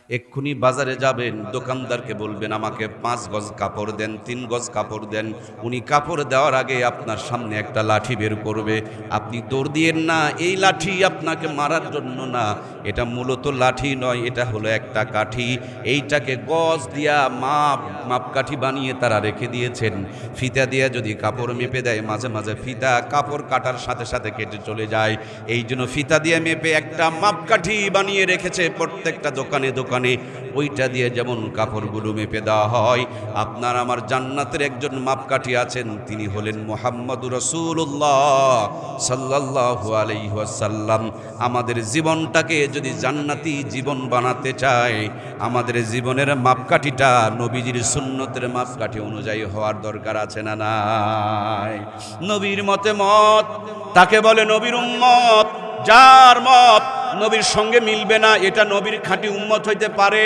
এক্ষুনি বাজারে যাবেন, দোকানদারকে বলবেন আমাকে 5 গজ কাপড় দেন, 3 গজ কাপড় দেন। উনি কাপড় দেওয়ার আগে আপনার সামনে একটা লাঠি বের করবে। আপনি দৌড় দিয়েন না, এই লাঠি আপনাকে মারার জন্য না, এটা মূলত লাঠি নয়, এটা হলো একটা কাঠি। এইটাকে গজ দিয়া মাপকাঠি বানিয়ে তারা রেখে দিয়েছেন। ফিতা দিয়ে যদি কাপড় মেপে দেয়, মাঝে মাঝে ফিতা কাপড় কাটার সাথে সাথে কেটে চলে যায়। এই জন্য ফিতা দিয়ে মেপে একটা মাপকাঠি বানিয়ে রেখেছে প্রত্যেকটা দোকানে দোকানে। ওইটা দিয়ে যেমন কাপড়গুলো মেপে দেওয়া হয়, আপনার আমার জান্নাতের একজন মাপকাঠি আছেন, তিনি হলেন মুহাম্মদুর রাসূলুল্লাহ সাল্লাল্লাহু আলাইহি ওয়াসাল্লাম। আমাদের জীবনটাকে যদি জান্নাতি জীবন বানাতে চায়, আমাদের জীবনের মাপকাঠিটা নবীজির সুন্নতের মাপকাঠি অনুযায়ী হওয়ার দরকার আছে না নাই? নবীর মতে মত তাকে বলে নবীর উম্মত। যার মত নবীর সঙ্গে মিলবে না, এটা নবীর খাঁটি উম্মত হইতে পারে?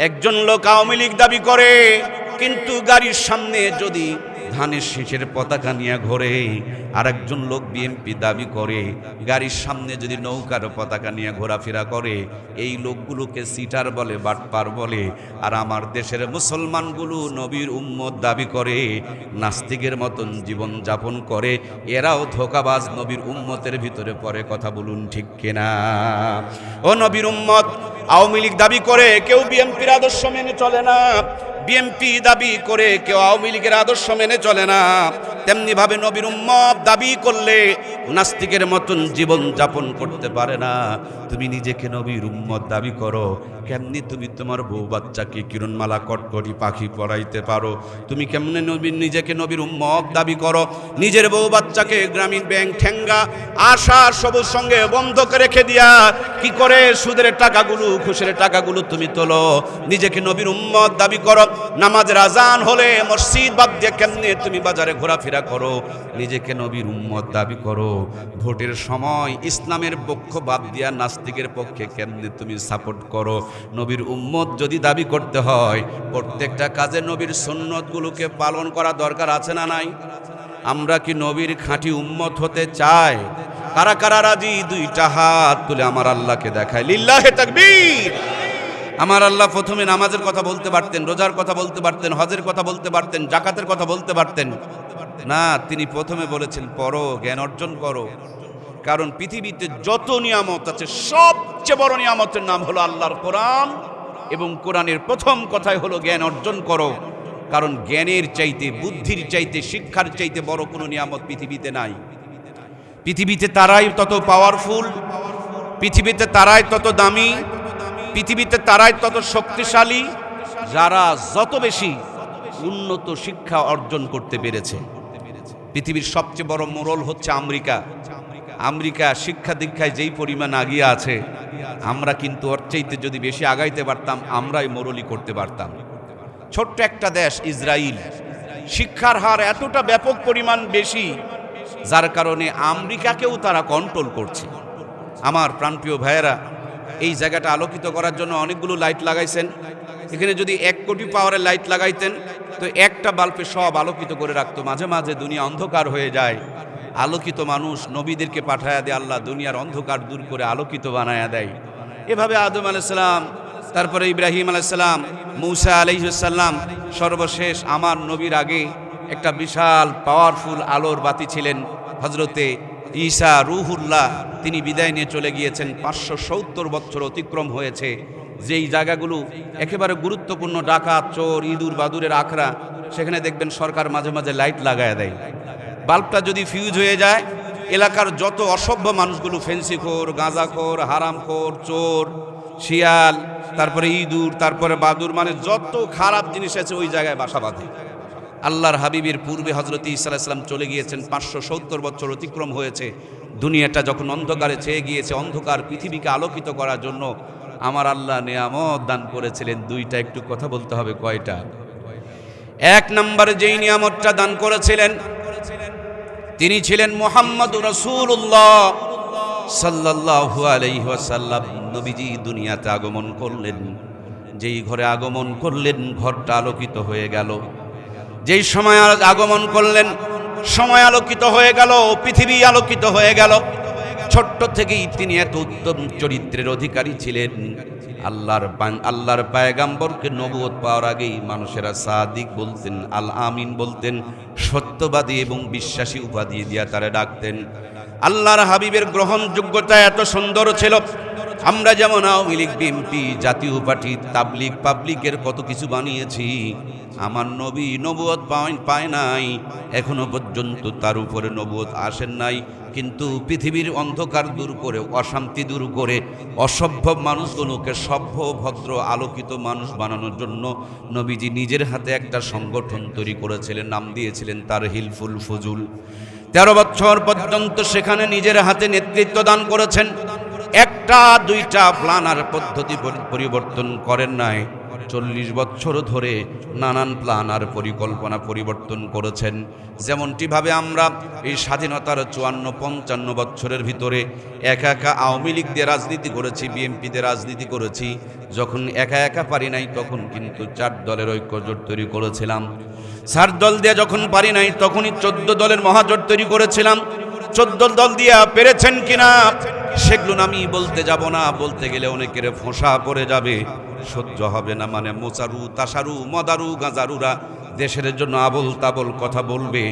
একজন লোক আওয়ামী লীগ দাবি করে, কিন্তু গাড়ির সামনে যদি ধানের শীষের পতাকা নিয়ে ঘোরে, আর একজন লোক বিএনপি দাবি করে, গাড়ির সামনে যদি নৌকার পতাকা নিয়ে ঘোরাফেরা করে, এই লোকগুলোকে সিটার বলে, বাটপার বলে। আর আমার দেশের মুসলমানগুলো নবীর উম্মত দাবি করে, নাস্তিকের মতন জীবন যাপন করে, এরাও ধোঁকাবাজ, নবীর উম্মতের ভিতরে পড়ে। কথা বলুন ঠিক কিনা? ও নবীর উম্মত, আওয়ামী লীগ দাবি করে কেউ বিএনপির আদর্শ মেনে চলে না, বিএনপি দাবি করে কেউ আওয়ামী লীগের আদর্শ মেনে চলে না। তেমনি ভাবে নবীর উম্মত দাবি করলে নাস্তিকের মতন জীবন যাপন করতে পারে না। তুমি নিজেকে নবীর উম্মত দাবি করো, কেমনি তুমি তোমার বউ বাচ্চাকে কিরণমালা কটকটি পাখি পরাইতে পারো? তুমি কেমনে নিজেকে নবীর উম্মত দাবি করো? নিজের বউ বাচ্চাকে গ্রামীণ ব্যাংক ঠেঙ্গা আশা সবুজ সঙ্গে বন্ধক রেখে দিয়া কি করে সুদের টাকাগুলো, ঘুষের টাকাগুলো তুমি তোলো? নিজেকে নবীর উম্মত দাবি করো। নামাজের আজান হলে মসজিদ বাদ দিয়ে কেমনে তুমি বাজারে ঘোরাফেরা করো? নিজেকে নবীর উম্মত দাবি করো। ভোটের সময় ইসলামের পক্ষ বাদ দিয়া নাস্তিকের পক্ষে কেমনে তুমি সাপোর্ট করো? নবীর উম্মত যদি দাবি করতে হয়, প্রত্যেকটা কাজে নবীর সুন্নতগুলোকে পালন করা দরকার আছে না নাই? আমরা কি নবীর খাঁটি উম্মত হতে চাই? কারা কারা রাজি? দুইটা হাত তুলে আমার আল্লাহকে দেখায়। লিল্লাহে তাকবীর। আমার আল্লাহ প্রথমে নামাজের কথা বলতে পারতেন, রোজার কথা বলতে পারতেন, হজের কথা বলতে পারতেন, জাকাতের কথা বলতে পারতেন না। তিনি প্রথমে বলেছেন পড়ো, জ্ঞান অর্জন করো। কারণ পৃথিবীতে যত নিয়ামত আছে, সবচেয়ে বড় নিয়ামতের নাম হলো আল্লাহর কোরআন, এবং কোরআনের প্রথম কথাই হলো জ্ঞান অর্জন করো। কারণ জ্ঞানের চাইতে, বুদ্ধির চাইতে, শিক্ষার চাইতে বড় কোনো নিয়ামত পৃথিবীতে নাই। পৃথিবীতে তারাই তত পাওয়ারফুল, পৃথিবীতে তারাই তত দামি, পৃথিবীতে তারাই তত শক্তিশালী, যারা যত বেশি উন্নত শিক্ষা অর্জন করতে পেরেছে। পৃথিবীর সবচেয়ে বড় মোড়ল হচ্ছে আমেরিকা। আমেরিকা শিক্ষা দীক্ষায় যেই পরিমাণ আগিয়ে আছে, আমরা কিন্তু ওর চাইতে যদি বেশি আগাইতে পারতাম, আমরাই মোড়লই করতে পারতাম। ছোট্ট একটা দেশ ইসরায়েল, শিক্ষার হার এতটা ব্যাপক পরিমাণ বেশি, যার কারণে আমেরিকাকেও তারা কন্ট্রোল করছে। আমার প্রাণপ্রিয় ভাইয়েরা, এই জায়গাটা আলোকিত করার জন্য অনেকগুলো লাইট লাগাইছেন। এখানে যদি 1 কোটি পাওয়ারের লাইট লাগাইতেন, তো একটা বাল্বে সব আলোকিত করে রাখতো। মাঝে মাঝে দুনিয়া অন্ধকার হয়ে যায়, আলোকিত মানুষ নবীদেরকে পাঠায়া দেয়, আল্লাহ দুনিয়ার অন্ধকার দূর করে আলোকিত বানায়া দেয়। এভাবে আদম আলাইহিস সালাম, তারপরে ইব্রাহিম আলাইহিস সালাম, মূসা আলাইহিস সালাম, সর্বশেষ আমার নবীর আগে একটা বিশাল পাওয়ারফুল আলোর বাতি ছিলেন হযরতে ঈসা রূহুল্লাহ। তিনি বিদায় নিয়ে চলে গিয়েছেন। 570 বছর অতিক্রম হয়েছে। যেই জায়গাগুলো একেবারে গুরুত্বপূর্ণ, ডাকাত, চোর, ইঁদুর বাদুরের আখড়া, সেখানে দেখবেন সরকার মাঝে মাঝে লাইট লাগায় দেয়। বাল্বটা যদি ফিউজ হয়ে যায়, এলাকার যত অসভ্য মানুষগুলো, ফেন্সিখোর, গাঁজাখোর, হারামখোর, চোর, শিয়াল, তারপরে ইঁদুর, তারপরে বাদুর, মানে যত খারাপ জিনিস আছে ওই জায়গায় বাসা বাঁধে। আল্লাহর হাবিবের পূর্বে হযরত ঈসা আলাইহিস সালাম চলে গিয়েছেন। 570 বছর অতিক্রম হয়েছে। দুনিয়াটা যখন অন্ধকারে ছেয়ে গিয়েছে, অন্ধকার পৃথিবীকে আলোকিত করার জন্য আমার আল্লাহ নিয়ামত দান করেছিলেন দুইটা। একটু কথা বলতে হবে, কয়টা? 1 নম্বরে যেই নিয়ামতটা দান করেছিলেন, তিনি ছিলেন মুহাম্মদুর রাসূলুল্লাহ সাল্লাল্লাহু আলাইহি ওয়াসাল্লাম। নবীজি দুনিয়াতে আগমন করলেন, যেই ঘরে আগমন করলেন ঘরটা আলোকিত হয়ে গেল। যেই সময় আগমন করলেন, সময় আলোকিত হয়ে গেল, পৃথিবী আলোকিত হয়ে গেল। ছোট্ট থেকেই তিনি এত উত্তম চরিত্রের অধিকারী ছিলেন। আল্লাহর পয়গম্বরকে নবুয়ত পাওয়ার আগেই মানুষেরা সাদিক বলতেন, আল আমিন বলতেন, সত্যবাদী এবং বিশ্বাসী উপাধি দিয়া তারা ডাকতেন। আল্লাহর হাবিবের গ্রহণযোগ্যতা এত সুন্দর ছিল, আমরা যেমন আওয়ামী লীগ, বিএনপি, জাতীয় পার্টি, তাবলিগ, পাবলিকের কত কিছু বানিয়েছি, আমার নবী নবুয়ত পায় নাই, এখনো পর্যন্ত তার উপরে নবুয়ত আসেন নাই। কিন্তু পৃথিবীর অন্ধকার দূর করে, অশান্তি দূর করে, অসভ্য মানুষগুলোকে সভ্য, ভদ্র, আলোকিত মানুষ বানানোর জন্য নবীজি নিজের হাতে একটা সংগঠন তৈরি করেছিলেন, নাম দিয়েছিলেন তার হিলফুল ফুজুল। 13 বছর পর্যন্ত সেখানে নিজের হাতে নেতৃত্ব দান করেছেন। একটা দুইটা প্ল্যান আর পদ্ধতি পরিবর্তন করেন নাই, 40 বছর ধরে নানান প্ল্যান আর পরিকল্পনা পরিবর্তন করেছেন। যেমনটিভাবে আমরা এই স্বাধীনতার 54-55 বছরের ভিতরে একা একা আওয়ামী লীগ দিয়ে রাজনীতি করেছি, বিএনপিতে রাজনীতি করেছি, যখন একা একা পারি নাই তখন কিন্তু 4 দলের ঐক্যজোট তৈরি করেছিলাম। 4 দল দিয়ে যখন পারি নাই তখনই 14 দলের মহাজোট তৈরি করেছিলাম। 14 দল দিয়া পেরেছেন কিনা সেগুলো আমি বলতে যাব না, বলতে গেলে অনেকের ফোঁসা পড়ে যাবে, সহ্য হবে না। মানে মোচারু, তাসারু, মদারু, গাঁজারুরা দেশের জন্য আবল তাবল কথা বলবে,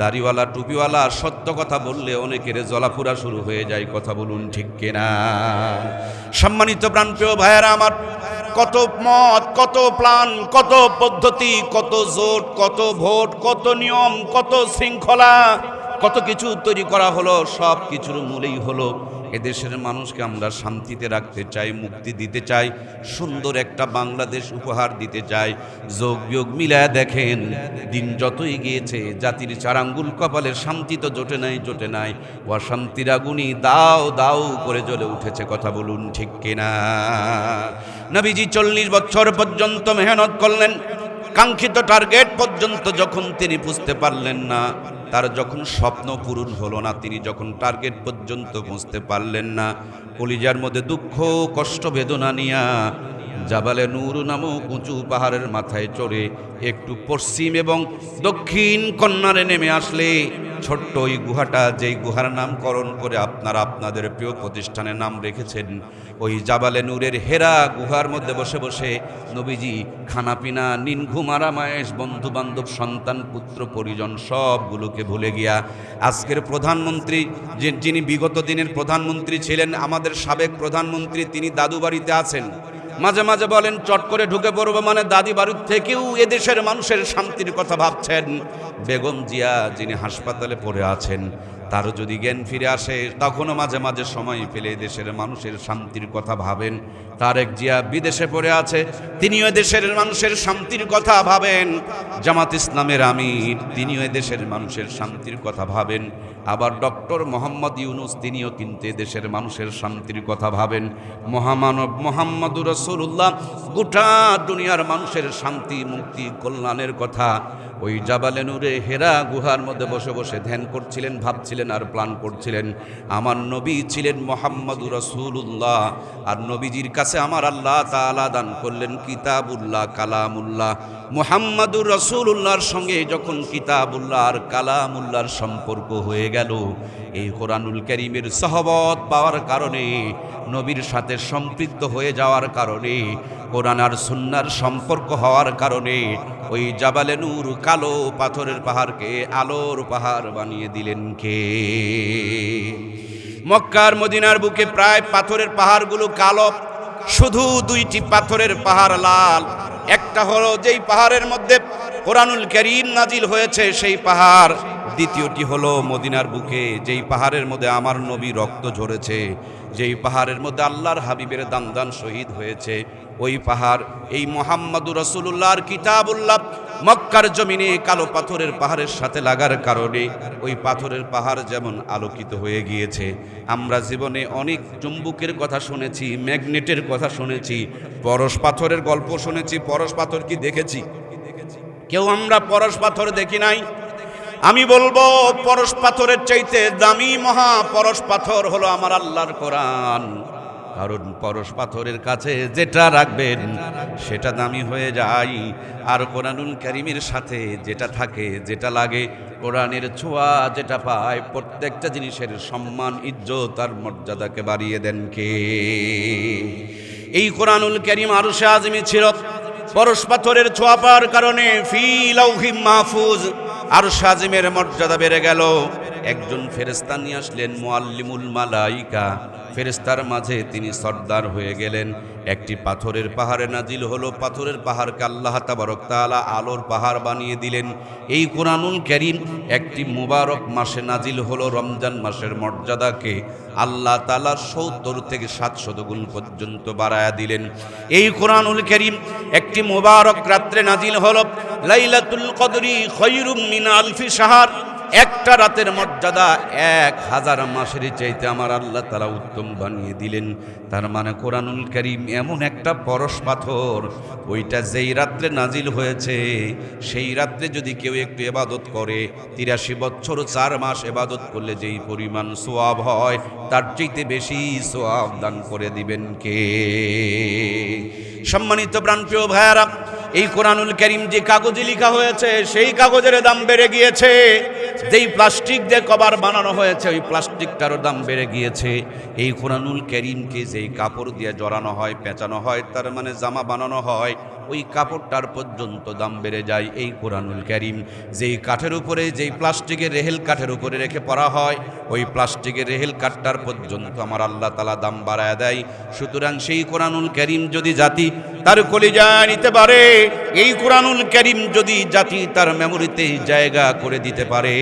দাড়িওয়ালা, টুপিওয়ালা সত্য কথা বললে অনেকের জলাপুরা শুরু হয়ে যায়। কথা বলুন ঠিক কিনা? সম্মানিত প্রাণপ্রিয় ভাইয়েরা আমার, কত মত, কত প্ল্যান, কত পদ্ধতি, কত জোট, কত ভোট, কত নিয়ম, কত শৃঙ্খলা, কত কিছু তৈরি করা হলো। সব কিছুর মূলেই হলো এদেশের মানুষকে আমরা শান্তিতে রাখতে চাই, মুক্তি দিতে চাই, সুন্দর একটা বাংলাদেশ উপহার দিতে চাই। যোগ বিয়োগ মিলায় দেখেন, দিন যতই গিয়েছে জাতির 4 আঙ্গুল কপালের শান্তি তো জোটে নাই, অশান্তির আগুনই দাও দাও করে জ্বলে উঠেছে। কথা বলুন ঠিক কিনা? নবীজি 40 বছর পর্যন্ত মেহনত করলেন, কাঙ্ক্ষিত টার্গেট পর্যন্ত যখন তিনি বুঝতে পারলেন না, তার যখন স্বপ্ন পূরণ হলো না, তিনি যখন টার্গেট পর্যন্ত পৌঁছতে পারলেন না, কলিজার মধ্যে দুঃখ, কষ্ট, বেদনা নিয়া জাবালে নূর নামক উঁচু পাহাড়ের মাথায় চড়ে একটু পশ্চিম এবং দক্ষিণ কন্যারে নেমে আসলে ছোট্ট ওই গুহাটা, যেই গুহার নামকরণ করে আপনারা আপনাদের প্রিয় প্রতিষ্ঠানের নাম রেখেছেন, ওই জাবালে নূরের হেরা গুহার মধ্যে বসে বসে নবীজি খানাপিনা, নিনঘুম, আরামায়েশ, বন্ধু বান্ধব, সন্তান, পুত্র, পরিজন সবগুলোকে ভুলে গিয়া আজকের প্রধানমন্ত্রী, যিনি বিগত দিনের প্রধানমন্ত্রী ছিলেন, আমাদের সাবেক প্রধানমন্ত্রী, তিনি দাদু বাড়িতে আছেন। মাঝে মাঝে বলেন চট করে ঢুকে পড়বো, মানে দাদি বাড়ির থেকেও এদেশের মানুষের শান্তির কথা ভাবছেন। বেগম জিয়া যিনি হাসপাতালে পড়ে আছেন, তার যদি জ্ঞান ফিরে আসে তখনও মাঝে মাঝে সময় পেলে দেশের মানুষের শান্তির কথা ভাবেন। তারেক জিয়া বিদেশে পড়ে আছে, তিনিও দেশের মানুষের শান্তির কথা ভাবেন। জামাত ইসলামের আমির, তিনিও দেশের মানুষের শান্তির কথা ভাবেন। আবার ডক্টর মোহাম্মদ ইউনুস, তিনিও কিন্তু দেশের মানুষের শান্তির কথা ভাবেন। মহামানব মোহাম্মদুর রাসূলুল্লাহ গোটা দুনিয়ার মানুষের শান্তি, মুক্তি, কল্যাণের কথা ওই জাবালে নূরে হেরা গুহার মধ্যে বসে বসে ধ্যান করছিলেন, ভাবছিলেন আর প্ল্যান করছিলেন। আমার নবী ছিলেন মোহাম্মদুর রাসূলুল্লাহ, আর নবীজির কাছে আমার আল্লাহ তাআলা দান করলেন কিতাবুল্লাহ, কালামুল্লাহ। মুহাম্মাদুর রাসূলুল্লাহর সঙ্গে যখন কিতাবুল্লাহ আর কালামুল্লাহর সম্পর্ক হয়ে গেল, এই কোরআনুল কারীমের সহবত পাওয়ার কারণে, নবীর সাথে সম্পৃক্ত হয়ে যাওয়ার কারণে, কোরআন আর সুন্নাহর সম্পর্ক হওয়ার কারণে ওই জাবালে নূর কালো পাথরের পাহাড়কে আলোর পাহাড় বানিয়ে দিলেন কে? মক্কার মদিনার বুকে প্রায় পাথরের পাহাড়গুলো কালো, শুধু 2টি পাথরের পাহাড় লাল। একটা হলো যেই পাহাড়ের মধ্যে কোরআনুল কারীম নাজিল হয়েছে সেই পাহাড়, দ্বিতীয়টি হলো মদিনার বুকে যেই পাহাড়ের মধ্যে আমার নবী রক্ত ঝরেছে, যেই পাহাড়ের মধ্যে আল্লাহর হাবিবের দান শহীদ হয়েছে, ওই পাহাড়। এই মুহাম্মাদুর রাসূলুল্লাহর কিতাবুল্লাহ মক্কার জমিনে কালো পাথরের পাহাড়ের সাথে লাগার কারণে ওই পাথরের পাহাড় যেমন আলোকিত হয়ে গিয়েছে। আমরা জীবনে অনেক চুম্বকের কথা শুনেছি, ম্যাগনেটের কথা শুনেছি, পরশ পাথরের গল্প শুনেছি। পরশ পাথর কি দেখেছি? কেউ আমরা পরশ পাথর দেখি নাই। আমি বলবো পরশ পাথরের চাইতে দামি মহা পরশ পাথর হলো আমার আল্লাহর কোরআন। কারণ পরশ পাথরের কাছে যেটা রাখবেন সেটা দামি হয়ে যায়, আর কোরআনুল কারীমের সাথে যেটা থাকে, যেটা লাগে, কোরআনের ছোঁয়া যেটা পায়, প্রত্যেকটা জিনিসের সম্মান, ইজ্জত আর মর্যাদাকে বাড়িয়ে দেন কে? এই কোরআনুল কারীম আরশে আযমে ছিল, পরশ পাথরের ছোঁয়া পাওয়ার কারণে ফি লাউহিম মাহফুজ আরশে আযমের মর্যাদা বেড়ে গেল। একজন ফেরেশতা নিয়ে আসলেন মুআল্লিমুল মালাইকা, ফেরেশতার মাঝে তিনি সর্দার হয়ে গেলেন। একটি পাথরের পাহাড়ে নাজিল হলো, পাথরের পাহাড়কে আল্লাহ তাবারক তাআলা আলোর পাহাড় বানিয়ে দিলেন। এই কোরআনুল কারীম একটি মুবারক মাসে নাজিল হলো, রমজান মাসের মর্যাদাকে আল্লাহ তাআলা ৭০ থেকে ৭০০ গুণ পর্যন্ত বাড়ায়া দিলেন। এই কোরআনুল কারীম একটি মুবারক রাত্রে নাজিল হলো, লাইলাতুল কদরি খায়রুম মিন আলফি শাহর। একটা রাতের মর্যাদা ১,০০০ মাসের চাইতে আমার আল্লাহ তাআলা উত্তম বানিয়ে দিলেন। তার মানে কোরআনুল কারীম এমন একটা পরশ পাথর, ওইটা যেই রাত্রে নাজিল হয়েছে সেই রাত্রে যদি কেউ একটু ইবাদত করে ৮৩ বছর ৪ মাস ইবাদত করলে যেই পরিমাণ সওয়াব হয় তার চাইতে বেশি সওয়াব দান করে দিবেন কে? সম্মানিত প্রাণপ্রিয় ভাইয়ারা, এই কোরআনুল কারীম যে কাগজে লেখা হয়েছে সেই কাগজের দাম বেড়ে গিয়েছে। যেই প্লাস্টিক দিয়ে কভার বানানো হয়েছে ওই প্লাস্টিকটারও দাম বেড়ে গিয়েছে। এই কোরআনুল কারীমকে যেই কাপড় দিয়ে জড়ানো হয়, পেঁচানো হয়, তার মানে জামা বানানো হয়, ওই কাপড়টার পর্যন্ত দাম বেড়ে যায়। এই কোরআনুল কারীম যেই কাঠের উপরে, যেই প্লাস্টিকের রেহেল কাঠের উপরে রেখে পড়া হয়, ওই প্লাস্টিকের রেহেল কাঠটার পর্যন্ত আমার আল্লাহ তাআলা দাম বাড়ায় দেয়। সুতরাং সেই কোরআনুল কারীম যদি জাতি তার কলিজায় নিতে পারে, এই কোরআনুল কারীম যদি জাতি তার মেমোরিতে জায়গা করে দিতে পারে,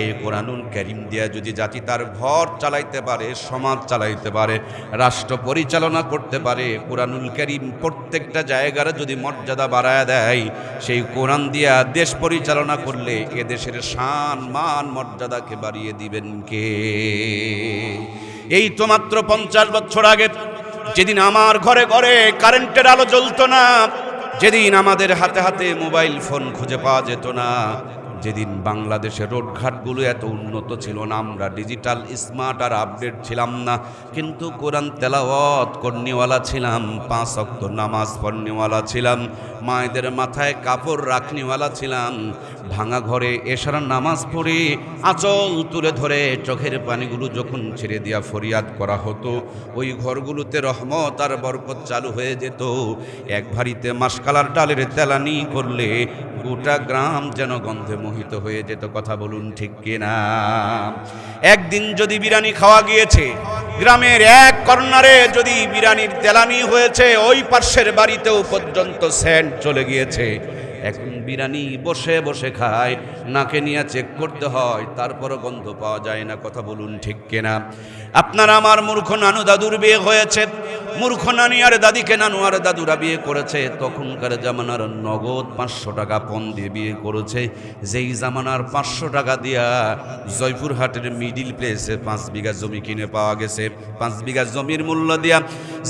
এই কোরআনুল কারীম দিয়া যদি জাতি তার ঘর চালাইতে পারে, সমাজ চালাইতে পারে, রাষ্ট্র পরিচালনা করতে পারে, কোরআনুল কারীম প্রত্যেকটা জায়গার যদি মর্যাদা বাড়ায় দেয়, সেই কোরআন দিয়া দেশ পরিচালনা করলে এ দেশের শান মান মর্যাদাকে বাড়িয়ে দিবেন কে? এই তো মাত্র ৫০ বছর আগে, যেদিন আমার ঘরে ঘরে কারেন্টের আলো জ্বলতো না, যেদিন আমাদের হাতে হাতে মোবাইল ফোন খুঁজে পাওয়া যেত না, যেদিন বাংলাদেশের রোডঘাটগুলো এত উন্নত ছিল না, আমরা ডিজিটাল স্মার্ট আর আপডেট ছিলাম না, কিন্তু কোরআন তেলাওয়াত করনিওয়ালা ছিলাম, ৫ ওয়াক্ত নামাজ পড়নিওয়ালা ছিলাম, মায়েদের মাথায় কাপড় রাখনিওয়ালা ছিলাম, ভাঙা ঘরে এশার নামাজ পড়ে আঁচল তুলে ধরে চোখের পানিগুলো যখন ছেড়ে দিয়া ফরিয়াদ করা হতো, ওই ঘরগুলোতে রহমত আর বরকত চালু হয়ে যেত। এক ভারিতে মাসকালার ডালের তেলানি করলে গোটা গ্রাম যেন গন্ধে মোহিত হয়ে যেত। কথা বলুন ঠিক কিনা? একদিন যদি বিরিয়ানি খাওয়া গিয়েছে, গ্রামের এক কর্নারে যদি বিরিয়ানির তেলানি হয়েছে, ওই পাশের বাড়িতেও পর্যন্ত সেন্ট চলে গিয়েছে। এখন বিরিয়ানি বসে বসে খায়, নাকে নিয়ে চেক করতে হয়, তারপরও গন্ধ পাওয়া যায় না। কথা বলুন ঠিক কিনা? আপনার আমার মূর্খ নানু দাদুর বিয়ে হয়েছে, মূর্খ নানি আর দাদিকে নানু আর দাদুরা বিয়ে করেছে, তখনকার জামানার নগদ ৫০০ টাকা পণ দিয়ে বিয়ে করেছে। যেই জামানার ৫০০ টাকা দিয়া জয়পুরহাটের মিডিল প্লেসে ৫ বিঘা জমি কিনে পাওয়া গেছে। ৫ বিঘা জমির মূল্য দিয়া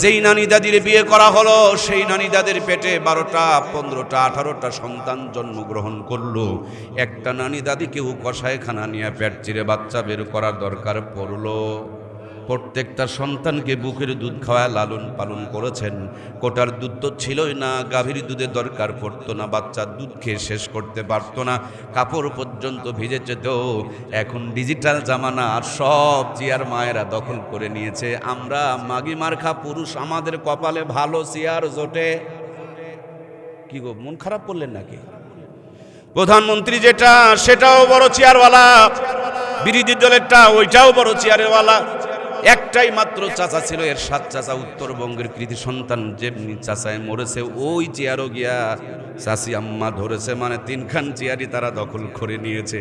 যেই নানি দাদির বিয়ে করা হলো, সেই নানি দাদির পেটে ১২টা ১৫টা 18টা সন্তান জন্মগ্রহণ করলো। একটা নানি দাদিকেও কষায়খানা নিয়ে পেট চিরে বাচ্চা বের করার দরকার পড়লো। প্রত্যেকটা সন্তানকে বুকের দুধ খাওয়ায় লালন পালন করেছেন। কোটার দুধ তো ছিলই না, গাভীর দুধের দরকার পড়তো না, বাচ্চার দুধ খেয়ে শেষ করতে পারতো না, কাপড় পর্যন্ত ভিজে যেত। এখন ডিজিটাল জামানা, আর সব চেয়ার মায়েরা দখল করে নিয়েছে। আমরা মাগি মার্খা পুরুষ, আমাদের কপালে ভালো চেয়ার জোটে। কি গো, মন খারাপ করলেন নাকি? প্রধানমন্ত্রী যেটা সেটাও বড় চেয়ারওয়ালা, বিরোধী দলেরটা ওইটাও বড় চেয়ারওয়ালা। একটাই মাত্র চাচা ছিল, এর ৭ চাচা, উত্তরবঙ্গের কৃতি সন্তান। যেমনি চাচায় মরেছে, ওই চেয়ারও গিয়া চাচি আম্মা ধরেছে, মানে ৩খান চেয়ারই তারা দখল করে নিয়েছে।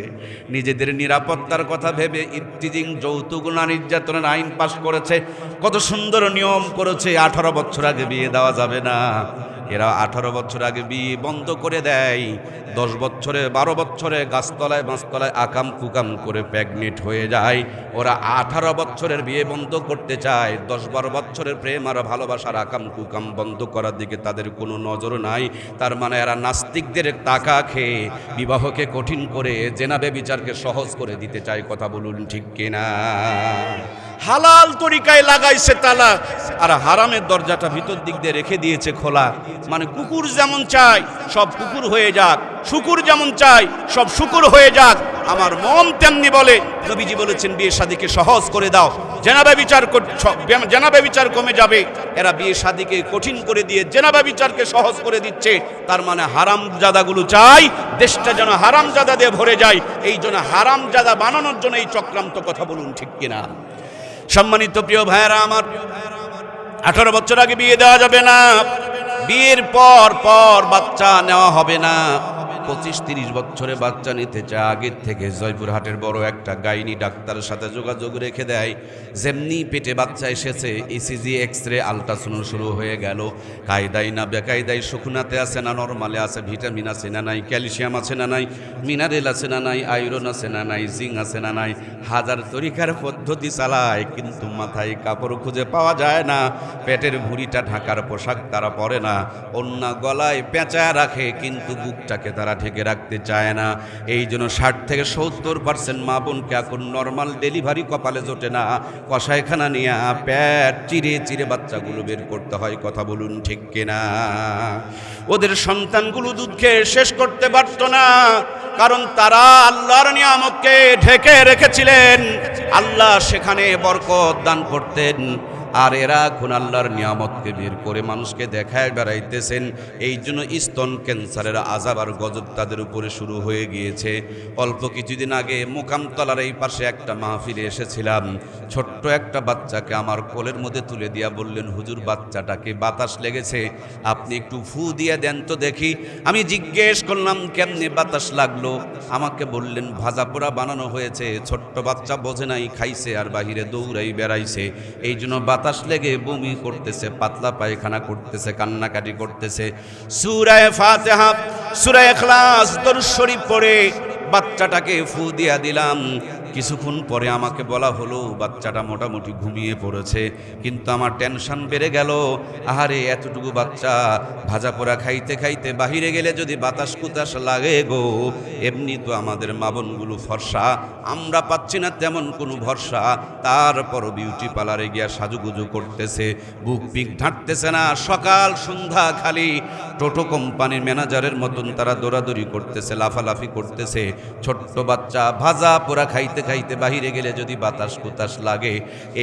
নিজেদের নিরাপত্তার কথা ভেবে ইফতিজিং যৌতুক নির্যাতনের আইন পাশ করেছে। কত সুন্দর নিয়ম করেছে, ১৮ বছর আগে বিয়ে দেওয়া যাবে না। এরা ১৮ বছর আগে বিয়ে বন্ধ করে দেয়, 10 বছরে 12 বছরে গাছতলায় মাছতলায় আকাম কুকাম করে প্রেগনেন্ট হয়ে যায়। ওরা 18 বছরের বিয়ে বন্ধ করতে চায়, 10-12 বছরের প্রেম আর ভালোবাসার আকাম কুকাম বন্ধ করার দিকে তাদের কোনো নজর নাই। তার মানে এরা নাস্তিকদের টাকা খেয়ে বিবাহকে কঠিন করে জেনা ব্যভিচারকে সহজ করে দিতে চায়। কথা বলুন ঠিক কিনা? হালাল তরিকায় লাগাইছে তালা, আর হারামের দরজাটা ভিতর দিক দিয়ে রেখে দিয়েছে খোলা। মানে কুকুর যেমন চায় সব কুকুর হয়ে যাক, শুকুর যেমন চায় সব শুকুর হয়ে যাক। আমার মন তেমনি বলে, নবীজি বলেছেন বিয়ে শাদীকে সহজ করে দাও, জেনাবে বিচার কমে যাবে। এরা বিয়ে শাদীকে কঠিন করে দিয়ে জেনাবে বিচারকে সহজ করে দিচ্ছে। তার মানে হারামজাদাগুলো চাই দেশটা যেন হারামজাদা দিয়ে ভরে যায়। এই জন্য হারামজাদা বানানোর জন্য এই চক্রান্ত, কথা বলুন ঠিক কিনা? সম্মানিত প্রিয় ভাইয়েরা আমার, 18 বছর আগে বিয়ে দেওয়া যাবে না, বিয়ের পর বাচ্চা নেওয়া হবে না। 25-30 বছরে বাচ্চা নিতে চায়, আগের থেকে জয়পুরহাটের বড় একটা গাইনি ডাক্তারের সাথে যোগাযোগ রেখে দেয়। যেমনি পেটে বাচ্চা এসেছে, ইসিজি, এক্সরে, আলট্রাসাউন্ড শুরু হয়ে গেল। কায়দায় না বেকায়দায়, শুকনাতে আছে না নরমালে আছে, ভিটামিন আছে না নাই, ক্যালসিয়াম আছে না নাই, মিনারেল আছে না নাই, আয়রন আছে না নাই, জিঙ্ক আছে না নাই, হাজার তরিকার পদ্ধতি চালায়, কিন্তু মাথায় কাপড় খুঁজে পাওয়া যায় না। পেটের ভুঁড়িটা ঢাকার পোশাক তারা পরে না, অন্য গলায় পেঁচায় রাখে, কিন্তু বুকটাকে তারা ঢেকে রাখতে চায় না। এই জন্য 60 থেকে 70% মা বোনকে এখন নর্মাল ডেলিভারি কপালে জোটে না, কষাইখানা নিয়ে পেট চিরে চিরে বাচ্চাগুলো বের করতে হয়, কথা বলুন ঠিক কিনা? ওদের সন্তানগুলো দুধ খেয়ে শেষ করতে পারত না, কারণ তারা আল্লাহর নিয়ামতকে ঢেকে রেখেছিলেন। আল্লাহ সেখানে বরকত দান করতেন, আর এরা এখন আল্লাহর নিয়ামতকে বের করে মানুষকে দেখায় বেড়াইতেছেন। এই জন্য স্তন ক্যান্সারের আযাব আর গজব তাদের উপরে শুরু হয়ে গিয়েছে। অল্প কিছুদিন আগে মোকামতলার এই পাশে একটা মাহফিলে এসেছিলাম, ছোট্ট একটা বাচ্চাকে আমার কোলের মধ্যে তুলে দিয়া বললেন, হুজুর বাচ্চাটাকে বাতাস লেগেছে, আপনি একটু ফু দিয়ে দেন তো দেখি। আমি জিজ্ঞেস করলাম কেমনে বাতাস লাগলো? আমাকে বললেন ভাজা পোড়া বানানো হয়েছে, ছোট্ট বাচ্চা বোঝে নাই, খাইছে আর বাহিরে দৌড়াই বেড়াইছে, এই জন্য বাতাস লেগে বমি করতেছে, পাতলা পায়খানা করতেছে, কান্নাকাটি করতেছে। সূরা ফাতিহা, সূরা ইখলাস, দরুদ শরীফ পড়ে বাচ্চাটাকে ফু দিয়া দিলাম। কিছুক্ষণ পরে আমাকে বলা হলো বাচ্চাটা মোটামুটি ঘুমিয়ে পড়েছে, কিন্তু আমার টেনশন বেড়ে গেল। আহারে, এতটুকু বাচ্চা ভাজা পোড়া খাইতে খাইতে বাহিরে গেলে যদি বাতাস কুতাস লাগে গো। এমনি তো আমাদের মা বোনগুলো ফর্সা, আমরা পাচ্ছি না তেমন কোনো ভরসা, তারপর বিউটি পার্লারে গিয়া সাজুগুজু করতেছে, বুক পিক ঢাঁটতেছে না, সকাল সন্ধ্যা খালি টোটো কোম্পানির ম্যানেজারের মতন তারা দৌড়াদৌড়ি করতেছে, লাফালাফি করতেছে। ছোট্ট বাচ্চা ভাজা পোড়া খাইতে খাইতে বাহিরে গেলে যদি বাতাস কুতাস লাগে,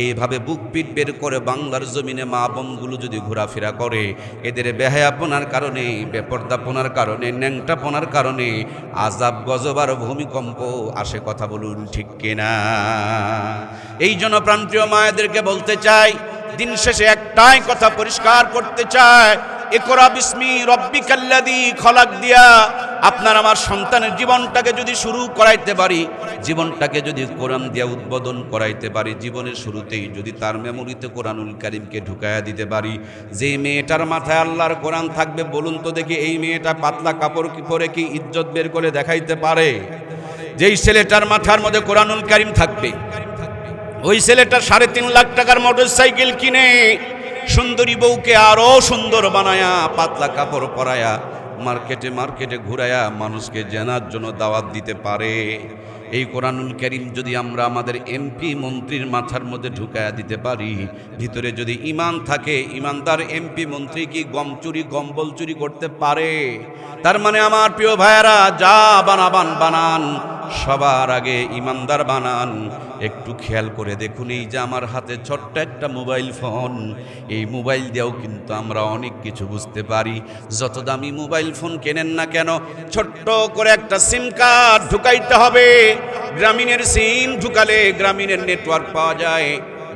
এইভাবে বুক পিট বের করে বাংলার জমিনে মা বোনগুলো যদি ঘোরাফেরা করে, এদের বেহায়াপনার কারণে, বেপর্দাপনার কারণে, ন্যাংটাপনার কারণে আযাব গজব আর ভূমিকম্প আসে, কথা বলুন ঠিক কিনা? এই জন্য প্রাণপ্রিয় মায়েদেরকে বলতে চাই, দিন শেষে একটাই কথা পরিষ্কার করতে চাই, ইকরা বিসমি রব্বিকাল্লাযী খলাক দিয়া আপনার আমার সন্তানের জীবনটাকে যদি শুরু করাইতে পারি, জীবনটাকে যদি কোরআন দিয়া উদ্বোধন করাইতে পারি, জীবনের শুরুতেই যদি তার মেমোরিতে কোরআনুল কারীমকে ঢুকাইয়া দিতে পারি, যে মেয়েটার মাথায় আল্লাহর কোরআন থাকবে, বলুন তো দেখি এই মেয়েটা পাতলা কাপড় কি পরে কি ইজ্জত বের করে দেখাইতে পারে? যেই ছেলেটার মাথার মধ্যে কোরআনুল কারীম থাকবে, ওই ছেলেটা 3.5 লাখ টাকার মোটরসাইকেল কিনে সুন্দরী বউকে আরো সুন্দর বানায়া, পাতলা কাপড় পরায়া, মার্কেটে মার্কেটে ঘুরায়া মানুষকে জানার জন্য দাওয়াত দিতে পারে। এই কোরআনুল কারীম যদি আমরা আমাদের এমপি মন্ত্রীর মাথার মধ্যে ঢুকায়া দিতে পারি, ভিতরে যদি ঈমান থাকে, ঈমানদার এমপি মন্ত্রী কি গম চুরি কম্বল চুরি করতে পারে? তার মানে আমার প্রিয় ভাইয়েরা, যা বানাবান বানান, সবার আগে ঈমানদার বানান। একটু খেয়াল করে দেখুন, এই যে আমার হাতে ছোট্ট একটা মোবাইল ফোন, এই মোবাইল দিয়েও কিন্তু আমরা অনেক কিছু বুঝতে পারি। যত দামি মোবাইল ফোন কেনেন না কেন, ছোট্ট করে একটা সিম কার্ড ঢুকাইতে হবে। গ্রামীণের সিম ঢুকালে গ্রামীণের নেটওয়ার্ক পাওয়া যায়,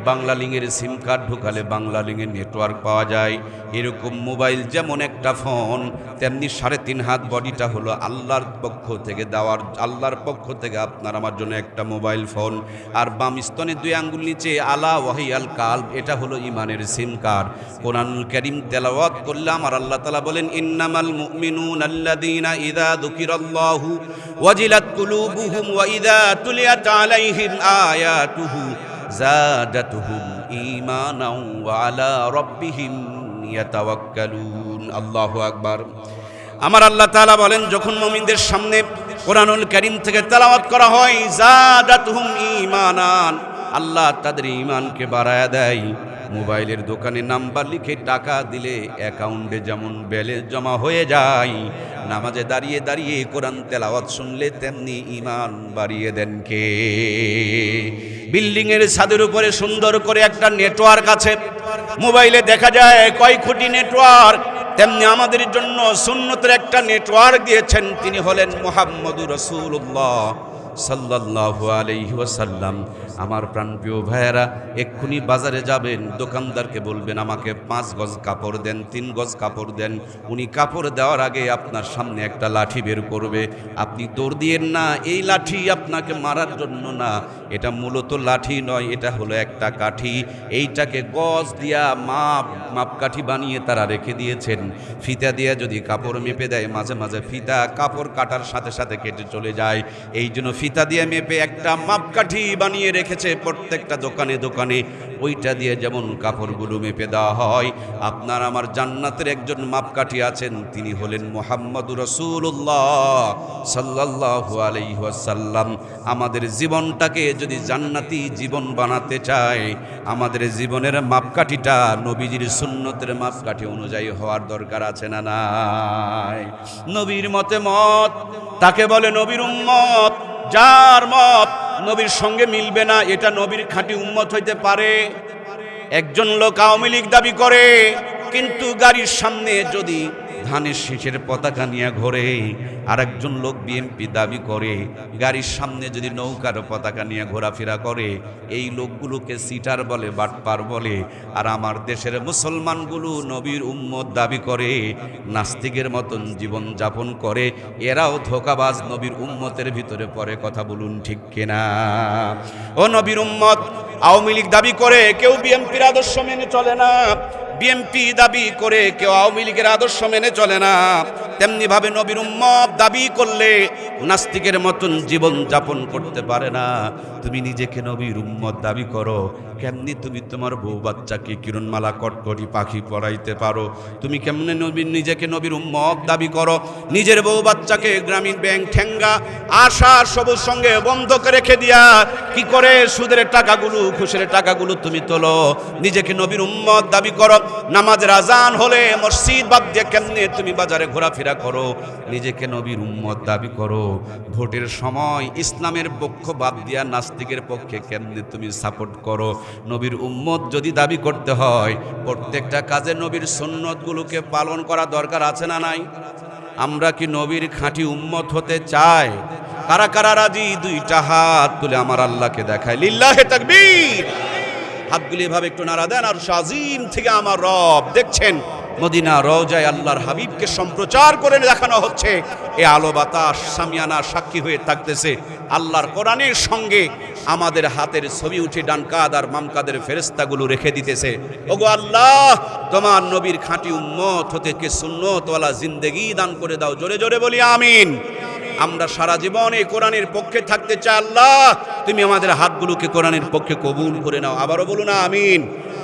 বাংলা লিংকের সিম কার্ড ঢুকালে বাংলা লিংকের নেটওয়ার্ক পাওয়া যায়। এরকম মোবাইল যেমন একটা ফোন, তেমনি 3.5 হাত বডিটা হলো আল্লাহর পক্ষ থেকে দেওয়ার, আল্লাহর পক্ষ থেকে আপনার আমার জন্য একটা মোবাইল ফোন। আর বাম স্তনে 2 আঙ্গুল নিচে আলা ওয়াহিয়াল কালব, এটা হলো ঈমানের সিম কার্ড। কোরআনুল কারীম তেলাওয়াত করলে আমার আল্লাহ তাআলা বলেন, ইন্নামাল মুমিনুনা আল্লাযীনা ইযা যুকিরাল্লাহু ওয়াজিলাত কুলুবুহুম ওয়া ইযা তুলিয়াত আলাইহিম আয়াতুহু জাদাতুহুম ঈমানাও ওয়া আলা রাব্বিহিম ইয়াতাওয়াক্কালুন। আল্লাহু আকবার। আমার আল্লাহ তাআলা বলেন, যখন মুমিনদের সামনে কোরআনুল কারীম থেকে তেলাওয়াত করা হয়, জাদাতুহুম ঈমানান, আল্লাহ তাদের ঈমানকে বাড়ায়া দেয়। মোবাইলের দোকানে নাম্বার লিখে টাকা দিলে অ্যাকাউন্টে যেমন ব্যালেন্স জমা হয়ে যায়, নামাজে দাঁড়িয়ে দাঁড়িয়ে কোরআন তেলাওয়াত শুনলে তেমনি ঈমান বাড়িয়ে দেন কে? বিল্ডিংয়ের ছাদের উপরে সুন্দর করে একটা নেটওয়ার্ক আছে, মোবাইলে দেখা যায় কয় কোটি নেটওয়ার্ক, তেমনি আমাদের জন্য সুন্নতের একটা নেটওয়ার্ক দিয়েছেন, তিনি হলেন মুহাম্মদুর রাসূলুল্লাহ সাল্লাল্লাহু আলাইহি ওয়াসাল্লাম। আমার প্রাণপ্রিয় ভাইয়েরা, এক্ষুনি বাজারে যাবেন, দোকানদারকে বলবেন আমাকে 5 গজ কাপড় দেন, 3 গজ কাপড় দেন। উনি কাপড় দেওয়ার আগে আপনার সামনে একটা লাঠি বের করবে। আপনি দৌড় দিয়েন না, এই লাঠি আপনাকে মারার জন্য না, এটা মূলত লাঠি নয়, এটা হলো একটা কাঠি। এইটাকে গজ দিয়া মাপকাঠি বানিয়ে তারা রেখে দিয়েছেন। ফিতা দিয়ে যদি কাপড় মেপে দেয়, মাঝে মাঝে ফিতা কাপড় কাটার সাথে সাথে কেটে চলে যায়। এই জন্য ফিতা দিয়ে মেপে একটা মাপকাঠি বানিয়ে রেখেছে প্রত্যেকটা দোকানে দোকানে। ওইটা দিয়ে যেমন কাপড়গুলো মেপে দেওয়া হয়, আপনার আমার জান্নাতের একজন মাপকাঠি আছেন, তিনি হলেন মুহাম্মদুর রাসূলুল্লাহ সাল্লাল্লাহু আলাইহি ওয়াসাল্লাম। আমাদের জীবনটাকে যদি জান্নাতি জীবন বানাতে চায়, আমাদের জীবনের মাপকাঠিটা নবীজির সুন্নতের মাপকাঠি অনুযায়ী হওয়ার দরকার আছে না নাই? নবীর মতে মত তাকে বলে নবীর উম্মত। যার মত নবীর সঙ্গে মিলবে না, এটা নবীর খাঁটি উম্মত হইতে পারে? একজন লোক আওয়ামী লীগ দাবি করে, কিন্তু গাড়ির সামনে যদি ধানের শীষের পতাকা নিয়ে ঘোরে, আর একজন লোক বিএনপি দাবি করে, গাড়ির সামনে যদি নৌকার পতাকা নিয়ে ঘোরাফেরা করে, এই লোকগুলোকে সিটার বলে, বাটপার বলে। আর আমার দেশের মুসলমানগুলো নবীর উম্মত দাবি করে, নাস্তিকের মতন জীবন যাপন করে, এরাও ধোঁকাবাজ, নবীর উম্মতের ভিতরে পড়ে। কথা বলুন ঠিক কিনা? ও নবীর উম্মত, আওয়ামী লীগ দাবি করে কেউ বিএনপির আদর্শ মেনে চলে না, বিএনপি দাবি করে কেউ আওয়ামী লীগের আদর্শ মেনে চলে না। তেমনি ভাবে নবীর উম্মত দাবি করলে নাস্তিকের মতন জীবন যাপন করতে পারে না। তুমি নিজেকে নবীর উম্মত দাবি করো, কেমনি তুমি তোমার বউ বাচ্চাকে কিরণমালা কটকটি পাখি পরাইতে পারো? তুমি কেমনে নিজেকে নবীর উম্মত দাবি করো? নিজের বউ বাচ্চাকে গ্রামীণ ব্যাংক ঠেঙ্গা আশা সবুজ সঙ্গে বন্ধক রেখে দিয়া কি করে সুদের টাকাগুলো, ঘুষের টাকাগুলো তুমি তোলো? নিজেকে নবীর উম্মত দাবি করো। নামাজের আজান হলে মসজিদ বাদ দিয়ে কেমনে তুমি বাজারে ঘোরাফেরা করো? নিজেকে নবীর উম্মত দাবি করো। ভোটের সময় ইসলামের পক্ষ বাদ দিয়া নাস্তিকের পক্ষে কেমনে তুমি সাপোর্ট করো? নবীর উম্মত যদি দাবি করতে হয়, প্রত্যেকটা কাজে নবীর সুন্নতগুলোকে পালন করা দরকার আছে না নাই? আমরা কি নবীর খাঁটি উম্মত হতে চাই? কারা কারা রাজি? 2টা হাত তুলে আমার আল্লাহকে দেখায়। লিল্লাহে তাকবীর। হাতগুলি এভাবে একটু নাড়া দেন। আর শাজিম থেকে আমার রব দেখছেন, মদিনা রওজায় আল্লাহর হাবিবকে সম্প্রচার করে দেখানো হচ্ছে। এ আলো বাতাস সামিয়ানা সাক্ষী হয়ে থাকতেছে। আল্লাহর কোরআনের সঙ্গে আমাদের হাতের ছবি উঠে ডান কাঁধ আর বাম কাঁধের ফেরেশতাগুলো রেখে দিতেছে। ওগো আল্লাহ, তোমার নবীর খাঁটি উম্মত হতে কে সুন্নতওয়ালা জিন্দেগি দান করে দাও। জোরে জোরে বলি আমিন। আমরা সারা জীবন এই কোরআনের পক্ষে থাকতে চাই। আল্লাহ, তুমি আমাদের হাতগুলোকে কোরআনের পক্ষে কবুল করে নাও। আবারও বলুন আমিন।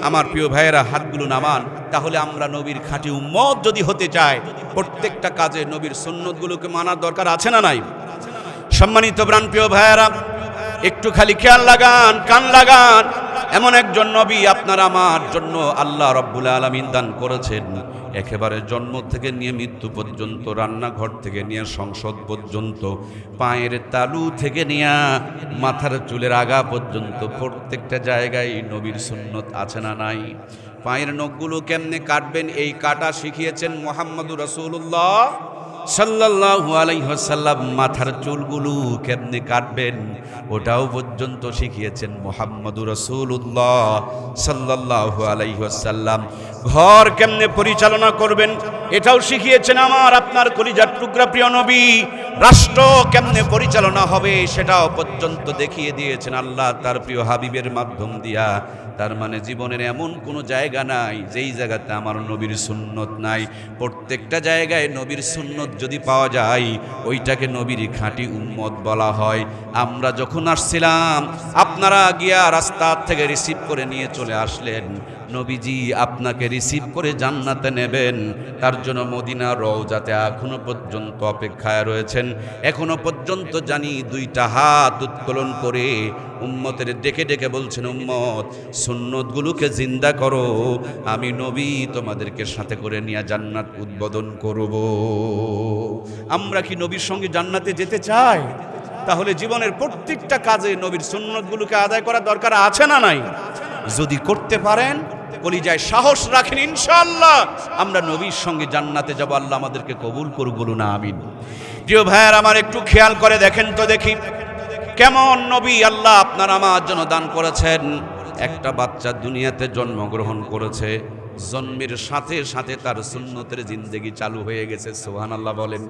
আমার প্রিয় ভাইয়েরা, হাতগুলো নামান। তাহলে আমরা নবীর খাঁটি উম্মত যদি হতে চাই, প্রত্যেকটা কাজে নবীর সুন্নতগুলোকে মানার দরকার আছে না নাই? সম্মানিত প্রাণপ্রিয় ভাইয়েরা, একটু খালি খেয়াল লাগান, কান লাগান। এমন একজন নবী আপনার আমার জন্য আল্লাহ রাব্বুল আলামিন দান করেছেন। একেবারে জন্ম থেকে নিয়ে মৃত্যু পর্যন্ত, রান্নাঘর থেকে নিয়ে সংসদ পর্যন্ত, পায়ের তালু থেকে নিয়ে মাথার চুলের আগা পর্যন্ত প্রত্যেকটা জায়গায় নবীর সুন্নত আছে না নাই? পায়ের নখগুলো কেমনে কাটবেন, এই কাটা শিখিয়েছেন মুহাম্মদুর রাসূলুল্লাহ সাল্লাল্লাহু আলাইহি ওয়াসাল্লাম। মাথার চুলগুলো কেমনে কাটবেন, ওটাও পর্যন্ত শিখিয়েছেন মুহাম্মদুর রাসূলুল্লাহ সাল্লাল্লাহু আলাইহি ওয়াসাল্লাম। ঘর কেমনে পরিচালনা করবেন, এটাও শিখিয়েছেন আমার আপনার কলিজার টুকরা প্রিয় নবী। রাষ্ট্র কেমনে পরিচালনা হবে, সেটাও পর্যন্ত দেখিয়ে দিয়েছেন আল্লাহ তার প্রিয় হাবিবের মাধ্যম দিয়া। তার মানে জীবনের এমন কোনো জায়গা নাই যেই জায়গাতে আমার নবীর সুন্নত নাই। প্রত্যেকটা জায়গায় নবীর সুন্নত যদি পাওয়া যায়, ওইটাকে নবীর খাঁটি উম্মত বলা হয়। আমরা যখন আসছিলাম, আপনারা গিয়া রাস্তা থেকে রিসিভ করে নিয়ে চলে আসলেন। নবীজি আপনাকে রিসিভ করে জান্নাতে নেবেন, তার জন্য মদিনা রওজাতে এখনো পর্যন্ত অপেক্ষায় রয়েছেন। এখনো পর্যন্ত জানি দুইটা হাত উত্তোলন করে উম্মতের ডেকে ডেকে বলছেন, উম্মত সুন্নতগুলোকে জিন্দা করো, আমি নবী তোমাদেরকে সাথে করে নিয়ে জান্নাত উদ্বোধন করব। আমরা কি নবীর সঙ্গে জান্নাতে যেতে চাই? তাহলে জীবনের প্রত্যেকটা কাজে নবীর সুন্নতগুলোকে আদায় করা দরকার আছে না নাই? যদি করতে পারেন, কলিজায় সাহস রাখেন, ইনশাআল্লাহ আমরা নবীর সঙ্গে জান্নাতে যাব। আল্লাহ আমাদেরকে কবুল করুক, বলুন আমিন। প্রিয় ভাইয়ার আমার, একটু খেয়াল করে দেখেন তো দেখি কেমন নবী আল্লাহ আপনার আমার জন্য দান করেছেন। একটা বাচ্চা দুনিয়াতে জন্মগ্রহণ করেছে, জন্মের সাথে সাথে তার সুন্নতের জিন্দেগি চালু হয়ে গেছে। সুবহানাল্লাহ বলেন।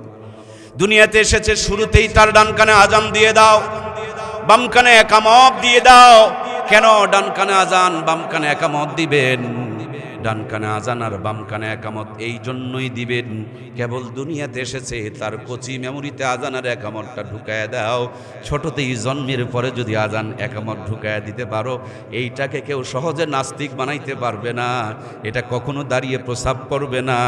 দুনিয়াতে এসেছে, শুরুতেই তার ডান কানে আজান দিয়ে দাও, বাম কানে একামত দিয়ে দাও। কেন ডান কানে আজান বাম কানে একামত দিবেন? ডান কানে আজান আর বাম কানে একামত এই জন্যই দিবেন, কেবল দুনিয়াতে এসেছে তার কচি মেমোরিতে আজান আর একামতটা ঢুকায় দাও। ছোটতেই জন্মের পরে যদি আজান একামত ঢুকায় দিতে পারো, এইটাকে কেউ সহজে নাস্তিক বানাইতে পারবে না। এটা কখনো দাঁড়িয়ে প্রস্রাব করবে না।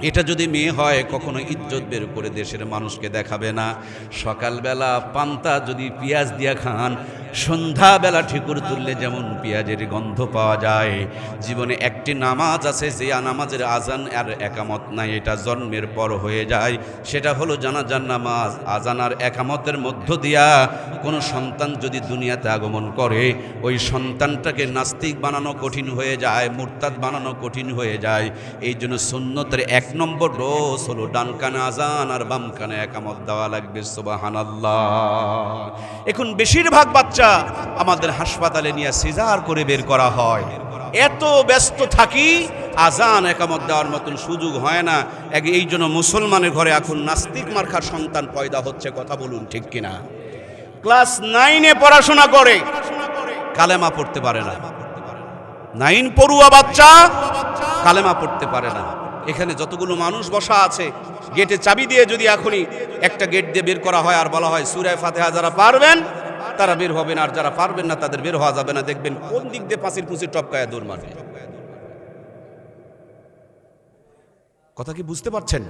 এটা যদি মেয়ে হয় কখনো ইজ্জত বের করে দেশের মানুষকে দেখাবে না। সকালবেলা পান্তা যদি পেঁয়াজ দিয়া খান, সন্ধ্যাবেলা ঠিকুর তুললে যেমন পেঁয়াজের গন্ধ পাওয়া যায়, জীবনে একটি নামাজ আছে যে নামাজের আজান আর একামত নাই, এটা জন্মের পর হয়ে যায়। সেটা হলো জানাজার নামাজ। আজান আর একামতের মধ্য দিয়া কোনো সন্তান যদি দুনিয়াতে আগমন করে, ওই সন্তানটাকে নাস্তিক বানানো কঠিন হয়ে যায়, মুরতাদ বানানো কঠিন হয়ে যায়। এই জন্য সুন্নতের 1 নম্বর রোজ হলো ডান কানে আজান আর বাম কানে একামত দেওয়া লাগবে। সুবহানাল্লাহ। এখন বেশিরভাগ বাচ্চা আমাদের হাসপাতালে নিয়ে সিজার করে বের করা হয়। এত ব্যস্ত থাকি, আজান একামত দেওয়ার মতন সুযোগ হয় না। এই জন্য মুসলমানের ঘরে এখন নাস্তিক মার্কার সন্তান পয়দা হচ্ছে। কথা বলুন ঠিক কিনা? ক্লাস 9-এ পড়াশোনা করে, কালেমা পড়তে পারে না। 9 পড়ুয়া বাচ্চা কালেমা পড়তে পারে না। এখানে যতগুলো মানুষ বসা আছে, গেটে চাবি দিয়ে যদি এখনই একটা গেট দিয়ে বের করা হয় আর বলা হয় সূরা ফাতিহা যারা পারবেন তারা বের হবেন, আর যারা পারবেন না তাদের বের হওয়া যাবে না, দেখবেন কোন দিক দিয়ে পাঁচির পুঁচির টপকায়া দৌড় মারবে। কথা কি বুঝতে পারছেন?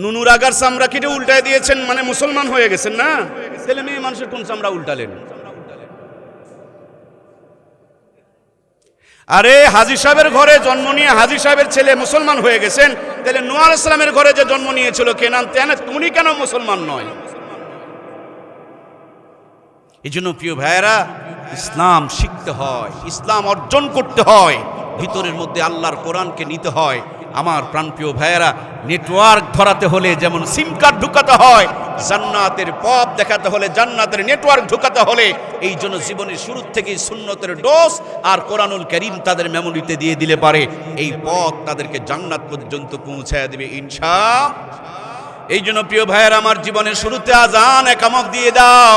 নুনুর আগার চামড়া কেটে উল্টায় দিয়েছেন, মানে মুসলমান হয়ে গেছেন না? ছেলে মেয়ে মানুষের কোন চামড়া উল্টালেন? আরে হাজী সাহেবের ঘরে জন্ম নিয়ে হাজী সাহেবের ছেলে মুসলমান হয়ে গেছেন, তাহলে নূহ আলাইহিস সালামের ঘরে যে জন্ম নিয়েছিল কেনান, উনি কেন মুসলমান নয়? এই জন্য প্রিয় ভাইয়েরা, ইসলাম শিখতে হয়, ইসলাম অর্জন করতে হয়, ভিতরের মধ্যে আল্লাহর কোরআনকে নিতে হয়। আমার প্রাণপ্রিয় ভাইয়েরা, নেটওয়ার্ক ধরাতে হলে যেমন সিম কার্ড ঢুকাতে হয়, জান্নাতের পথ দেখাতে হলে জান্নাতের নেটওয়ার্ক ঢুকাতে হলে, এই জন্য জীবনের শুরু থেকেই সুন্নতের ডোজ আর কোরআনুল কারীম তাদের মেমোরিতে দিয়ে দিলে পারে এই পথ তাদেরকে জান্নাত পর্যন্ত পৌঁছায় দেবে ইনশাআল্লাহ। এই জন্য প্রিয় ভাইয়েরা, আমার জীবনের শুরুতে আজান একামত দিয়ে দাও,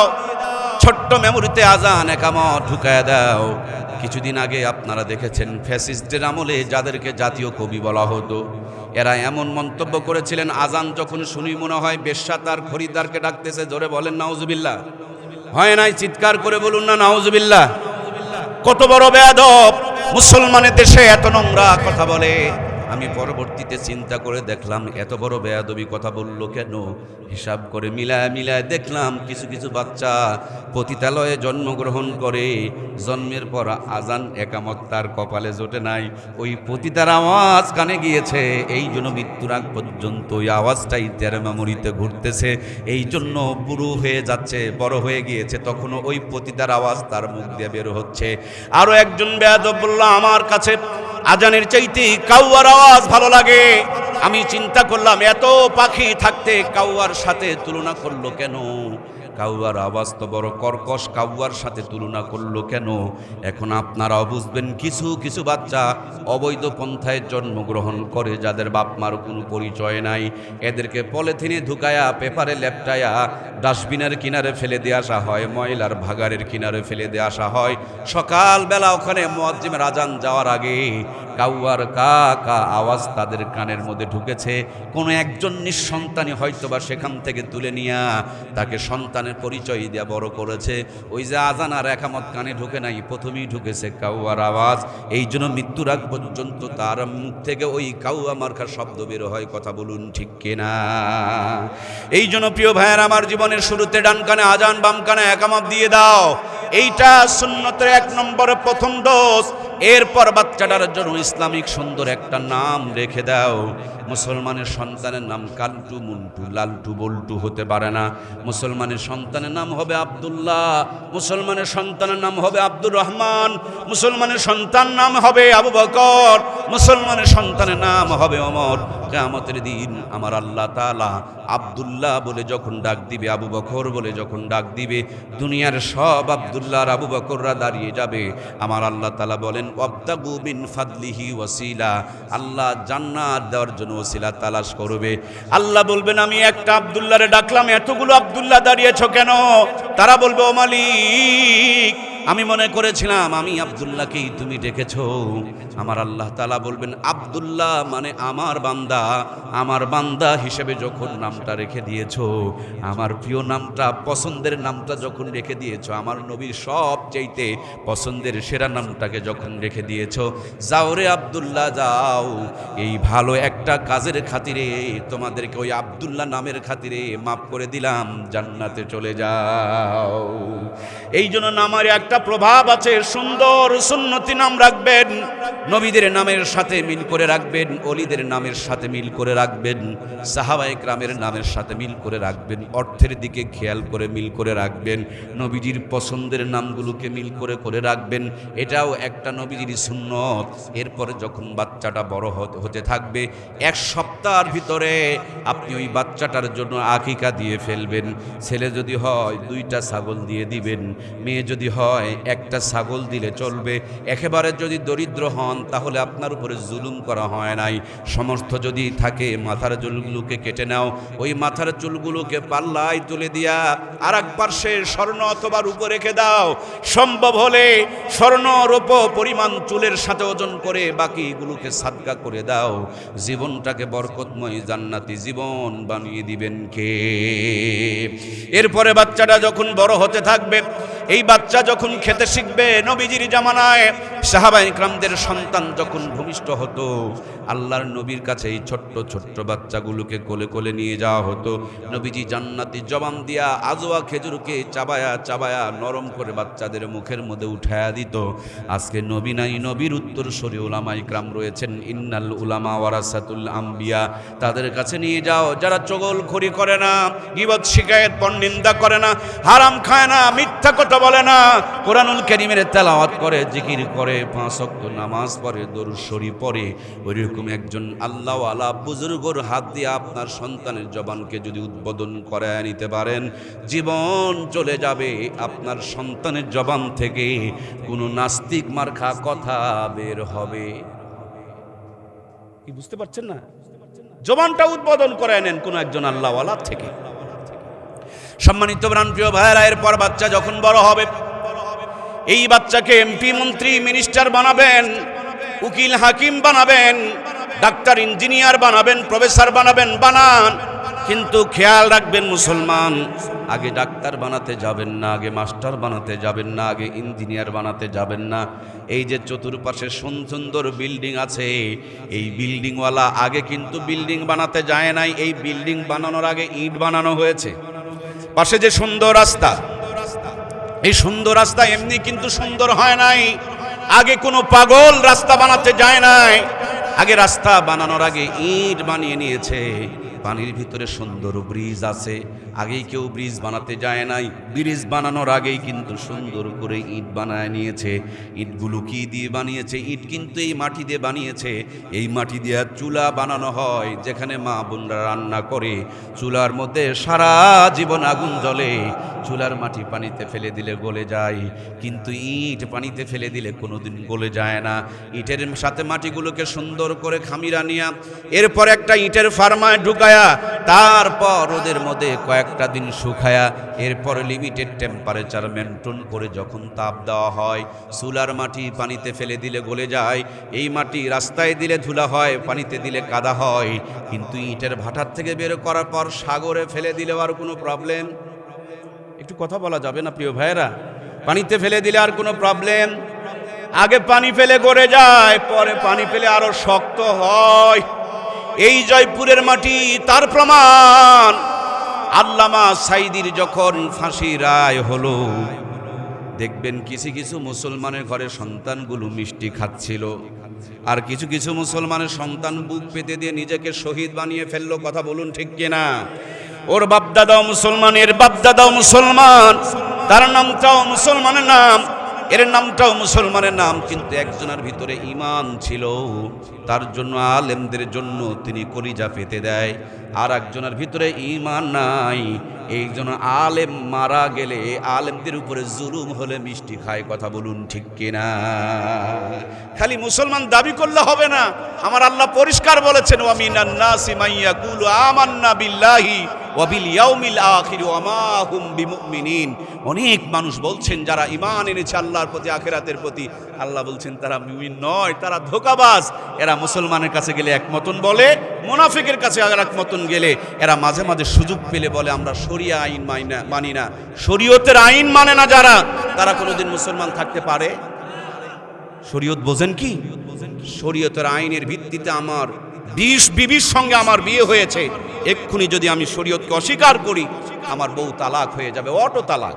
ছোট্ট মেমোরিতে আজান একামত ঢুকায় দাও। কিছুদিন আগে আপনারা দেখেছেন ফ্যাসিস্টদের আমলে যাদেরকে জাতীয় কবি বলা হতো, এরা এমন মন্তব্য করেছিলেন, আজান যখন শুনি মনে হয় বেশ্যা তার খরিদ্দারকে ডাকতেছে। জোরে বলেন নাউজুবিল্লাহ। হয় নাই? চিৎকার করে বলুন না নাউজুবিল্লাহ। কত বড় বেয়াদব! মুসলমানের দেশে এত নোংরা কথা বলে। আমি পরবর্তীতে চিন্তা করে দেখলাম এত বড় বেয়াদবি কথা বললো কেন। হিসাব করে মিলায় দেখলাম কিছু কিছু বাচ্চা পতিতালয়ে জন্মগ্রহণ করে, জন্মের পর আজান একামত তার কপালে জোটে নাই, ওই পতিতার আওয়াজ কানে গিয়েছে। এই জন্য মৃত্যুর আগ পর্যন্ত ওই আওয়াজটাই তার মেমোরিতে ঘুরতেছে। এই জন্য বুড়ো হয়ে যাচ্ছে, বড় হয়ে গিয়েছে, তখনও ওই পতিতার আওয়াজ তার মুখ দিয়ে বের হচ্ছে। আরো একজন বেয়াদব বলল, আমার কাছে আজানের চাইতে কাউয়ার আওয়াজ ভালো লাগে। আমি চিন্তা করলাম এত পাখি থাকতে কাউয়ার সাথে তুলনা করলো কেন? কাউয়ার আওয়াজ তো বড় কর্কশ, কাউয়ার সাথে তুলনা করলো কেন? এখন আপনারাও বুঝবেন, কিছু কিছু বাচ্চা অবৈধ পন্থায় জন্মগ্রহণ করে, যাদের বাপ মার কোনো পরিচয় নাই। এদেরকে পলিথিনে ঢুকায়া, পেপারে লেপটায়া ডাস্টবিনের কিনারে ফেলে দিয়ে আসা হয়, ময়লার ভাগাড়ের কিনারে ফেলে দিয়ে আসা হয়। সকালবেলা ওখানে মুয়াজ্জিমের আজান যাওয়ার আগে কাউয়ার কা কা আওয়াজ তাদের কানের মধ্যে ঢুকেছে। কোনো একজন নিঃসন্তানই হয়তোবা সেখান থেকে তুলে নিয়ে তাকে সন্তানের সন্তানের পরিচয় দিয়ে বড় করেছে। ওই যে আজান আর একামত কানে ঢুকে নাই, প্রথমেই ঢুকেছে কাউয়ার আওয়াজ। এই জন্য মৃত্যুর আগ পর্যন্ত তার মুখ থেকে ওই কাউয়া মার্কার শব্দ বের হয়। কথা বলুন ঠিক কিনা? এই জন্য প্রিয় ভাইয়ের আমার, জীবনের শুরুতে ডান কানে আজান, বাম কানে একামত দিয়ে দাও। এইটা সুন্নতের 1 নম্বর প্রথম ডোজ। এরপর বাচ্চাটার জন্য ইসলামিক সুন্দর একটা নাম রেখে দাও। মুসলমানের সন্তানের নাম কালটু, মুন্টু, লালটু, বল্টু হতে পারে না। মুসলমানের সন্তানের নাম হবে আব্দুল্লাহ, মুসলমানের সন্তানের নাম হবে আব্দুর রহমান, মুসলমানের সন্তান নাম হবে আবু বকর, মুসলমানের সন্তানের নাম হবে ওমর। কিয়ামতের দিন আমার আল্লাহ তাআলা আব্দুল্লাহ বলে যখন ডাক দিবে, আবু বকর বলে যখন ডাক দিবে, দুনিয়ার সব আব্দুল্লাহ আর আবু বকররা দাঁড়িয়ে যাবে। আমার আল্লাহ তাআলা বলেন, ওয়াবতাগু মিন ফাদলিহি ওয়াসিলা, আল্লাহ জান্নাত দেওয়ার জন্য ওসিলা তালাশ করবে। আল্লাহ বলবেন, আমি একটা আব্দুল্লাহরে ডাকলাম, এতগুলো আব্দুল্লাহ দাঁড়িয়েছ কেন? তারা বলবে, ও মালিক, আমি মনে করেছিলাম আমি আব্দুল্লাহকেই তুমি ডেকেছো। আমার আল্লাহ তাআলা বলবেন, আব্দুল্লাহ মানে আমার বান্দা, আমার বান্দা হিসেবে যখন নামটা রেখে দিয়েছো, আমার প্রিয় নামটা, পছন্দের নামটা যখন রেখে দিয়েছো, আমার নবীর সবচাইতে পছন্দের সেরা নামটাকে যখন রেখে দিয়েছো, যাও রে আব্দুল্লাহ যাও, এই ভালো একটা কাজের খাতিরে তোমাদেরকে ওই আব্দুল্লাহ নামের খাতিরে মাফ করে দিলাম, জান্নাতে চলে যাও। এই জন্য নামের একটা প্রভাব আছে, সুন্দর সুন্নতি নাম রাখবেন, নবীদের নামের সাথে মিল করে রাখবেন, ওলিদের নামের সাথে মিল করে রাখবেন, সাহাবায়ে কেরামের নামের সাথে মিল করে রাখবেন, অর্থের দিকে খেয়াল করে মিল করে রাখবেন, নবীজির পছন্দের নামগুলোকে মিল করে করে রাখবেন। এটাও একটা নবীজির সুন্নত। এরপরে যখন বাচ্চাটা বড় হতে থাকবে, 1 সপ্তাহের ভিতরে আপনি ওই বাচ্চাটার জন্য আকিকা দিয়ে ফেলবেন। ছেলে যদি হয় 2টা ছাগল দিয়ে দিবেন, মেয়ে যদি হয় 1টা ছাগল দিলে চলবে। একেবারে যদি দরিদ্র হন তাহলে আপনার উপরে জুলুম করা হয় নাই। সমর্থ যদি থাকে মাথার চুলগুলোকে কেটে নাও, ওই মাথার চুলগুলোকে পাল্লায় তুলে দিয়া আর এক পার্শ্বে স্বর্ণ অথবা রূপো রেখে দাও। সম্ভব হলে স্বর্ণ রূপো পরিমাণ চুলের সাথে ওজন করে বাকিগুলোকে সাদকা করে দাও। জীবনটাকে বরকতময় জান্নাতি জীবন বানিয়ে দিবেন কে? এরপরে বাচ্চাটা যখন বড় হতে থাকবে, এই বাচ্চা যখন খেতে শিখবে, নবীজির জামানায় সাহাবায়ে কেরামদের সন্তান যখন ভূমিষ্ঠ হতো, আল্লাহর নবীর কাছে এই ছোট্ট ছোট্ট বাচ্চাগুলোকে কোলে কোলে নিয়ে যাওয়া হতো। নবীজি জান্নাতি জবান দিয়া আজওয়া খেজুরকে চাবায়া চাবায়া নরম করে বাচ্চাদের মুখের মধ্যে উঠায়া দিত। আজকে নবী নাই, নবীর উত্তরসূরি উলামায়ে কেরাম রয়েছেন, ইন্নাল উলামা ওয়ারাসাতুল আম্বিয়া, তাদের কাছে নিয়ে যাও, যারা চগলখড়ি করে না, গীবত শিকায়েত পরনিন্দা করে না, হারাম খায় না, মিথ্যা কথা বলে না, কোরআনুল কারীমের তেলাওয়াত করে, জিকির করে, 5 ওয়াক্ত নামাজ পড়ে, দরুদ শরীফ পড়ে, ওইরকম একজন আল্লাহওয়ালা বুজুর্গর হাত দিয়ে আপনার সন্তানের জবানকে যদি উদ্বোধন করে নিতে পারেন, জীবন চলে যাবে। আপনার সন্তানের জবান থেকে কোনো নাস্তিক মার্কা কথা বের হবে কি? বুঝতে পারছেন না? জবানটা উদ্বোধন করে নেন কোন একজন আল্লাহওয়ালা থেকে। সম্মানিত প্রিয় ভাইয়েরা, এরপর বাচ্চা যখন বড় হবে, এই বাচ্চাকে এমপি, মন্ত্রী, মিনিস্টার বানাবেন, উকিল, হাকিম বানাবেন, ডাক্তার, ইঞ্জিনিয়ার বানাবেন, প্রফেসর বানাবেন, বানান। কিন্তু খেয়াল রাখবেন মুসলমান, আগে ডাক্তার বানাতে যাবেন না, আগে মাস্টার বানাতে যাবেন না, আগে ইঞ্জিনিয়ার বানাতে যাবেন না। এই যে চতুর্পাশে সুন্দর বিল্ডিং আছে, এই বিল্ডিংওয়ালা আগে কিন্তু বিল্ডিং বানাতে যায় নাই, এই বিল্ডিং বানানোর আগে ইট বানানো হয়েছে। পাশে যে সুন্দর রাস্তা, এই সুন্দর রাস্তা এমনি কিন্তু সুন্দর হয় নাই, আগে কোনো পাগল রাস্তা বানাতে যায় নাই, আগে রাস্তা বানানোর আগে ইট বানিয়ে নিয়েছে। পানির ভিতরে সুন্দর ব্রিজ আছে, আগেই কেউ ব্রিজ বানাতে যায় নাই, ব্রিজ বানানোর আগেই কিন্তু সুন্দর করে ইট বানায় নিয়েছে। ইটগুলো কি দিয়ে বানিয়েছে? ইট কিন্তু এই মাটি দিয়ে বানিয়েছে। এই মাটি দিয়ে চুলা বানানো হয়, যেখানে মা বোনরা রান্না করে, চুলার মধ্যে সারা জীবন আগুন জ্বলে। চুলার মাটি পানিতে ফেলে দিলে গলে যায়, কিন্তু ইট পানিতে ফেলে দিলে কোনোদিন গলে যায় না। ইটের সাথে মাটিগুলোকে সুন্দর করে খামিরা নিয়া এরপর একটা ইটের ফার্মায় ঢুকায়া, তারপর ওদের মধ্যে কয়েকটা দিন শুকায়া, এরপর লিমিটেড টেম্পারেচার মেনটেন করে যখন তাপ দেওয়া হয়, চুলার মাটি পানিতে ফেলে দিলে গলে যায়। এই মাটি রাস্তায় দিলে ধুলা হয়, পানিতে দিলে কাদা হয়, কিন্তু ইটের ভাটার থেকে বের করার পর সাগরে ফেলে দিলে আর কোনো প্রবলেম একটু কথা বলা যাবে না প্রিয় ভাইয়েরা? পানিতে ফেলে দিলে আর কোনো প্রবলেম? আগে পানি ফেলে গড়ে যায়, পরে পানি ফেলে আরো শক্ত হয়। এই জয়পুরের মাটি তার প্রমাণ। আল্লামা সাইদির যখন ফাঁসি রায় হলো, দেখবেন কিছু কিছু মুসলমানের ঘরে সন্তানগুলো মিষ্টি খাচ্ছিল, আর কিছু কিছু মুসলমানের সন্তান বুক পেতে দিয়ে নিজেকে শহীদ বানিয়ে ফেললো। কথা বলুন ঠিক কিনা? ওর বাপদাদাও মুসলমান, এর বাপদাদাও মুসলমান, তার নামটাও মুসলমানের নাম, এর নামটাও মুসলমানের নাম, কিন্তু একজনের ভিতরে ঈমান ছিল, তার জন্য আলেমদের জন্য তিনি কলিজা পেতে দেয়। আর একজনের ভিতরে ঈমান নাই, এই জন্য আলেম মারা গেলে, আলেমদের উপরে জুলুম হলে মিষ্টি খায়। কথা বলুন ঠিক কিনা? খালি মুসলমান দাবি করলে হবে না। আমার আল্লাহ পরিষ্কার বলেছেন, ওয়া মিনান নাসি মান ইয়াকুলু আমান্না বিল্লাহি ওয়া বিল ইয়াউমিল আখির ওয়া মা হুম বিমুমিনিন। অনেক মানুষ বলছেন যারা ঈমান এনেছে আল্লাহর প্রতি, আখিরাতের প্রতি, আল্লাহ বলছেন তারা মুমিন নয়, তারা ধোঁকাবাজ। এরা মুসলমানের কাছে গেলে এক মতন বলে, মুনাফিকের কাছে আর এক মতন গেলে। এরা মাঝে মাঝে সুযোগ পেলে বলে আমরা শরিয়া আইন মানি না। শরীয়তের আইন মানে না যারা, তারা কোনোদিন মুসলমান থাকতে পারে? শরীয়ত বোঝেন কি? শরীয়তের আইনের ভিত্তিতে আমার 20 বিবির সঙ্গে আমার বিয়ে হয়েছে, এক্ষুনি যদি আমি শরীয়তকে অস্বীকার করি, আমার বউ তালাক হয়ে যাবে, অটো তালাক।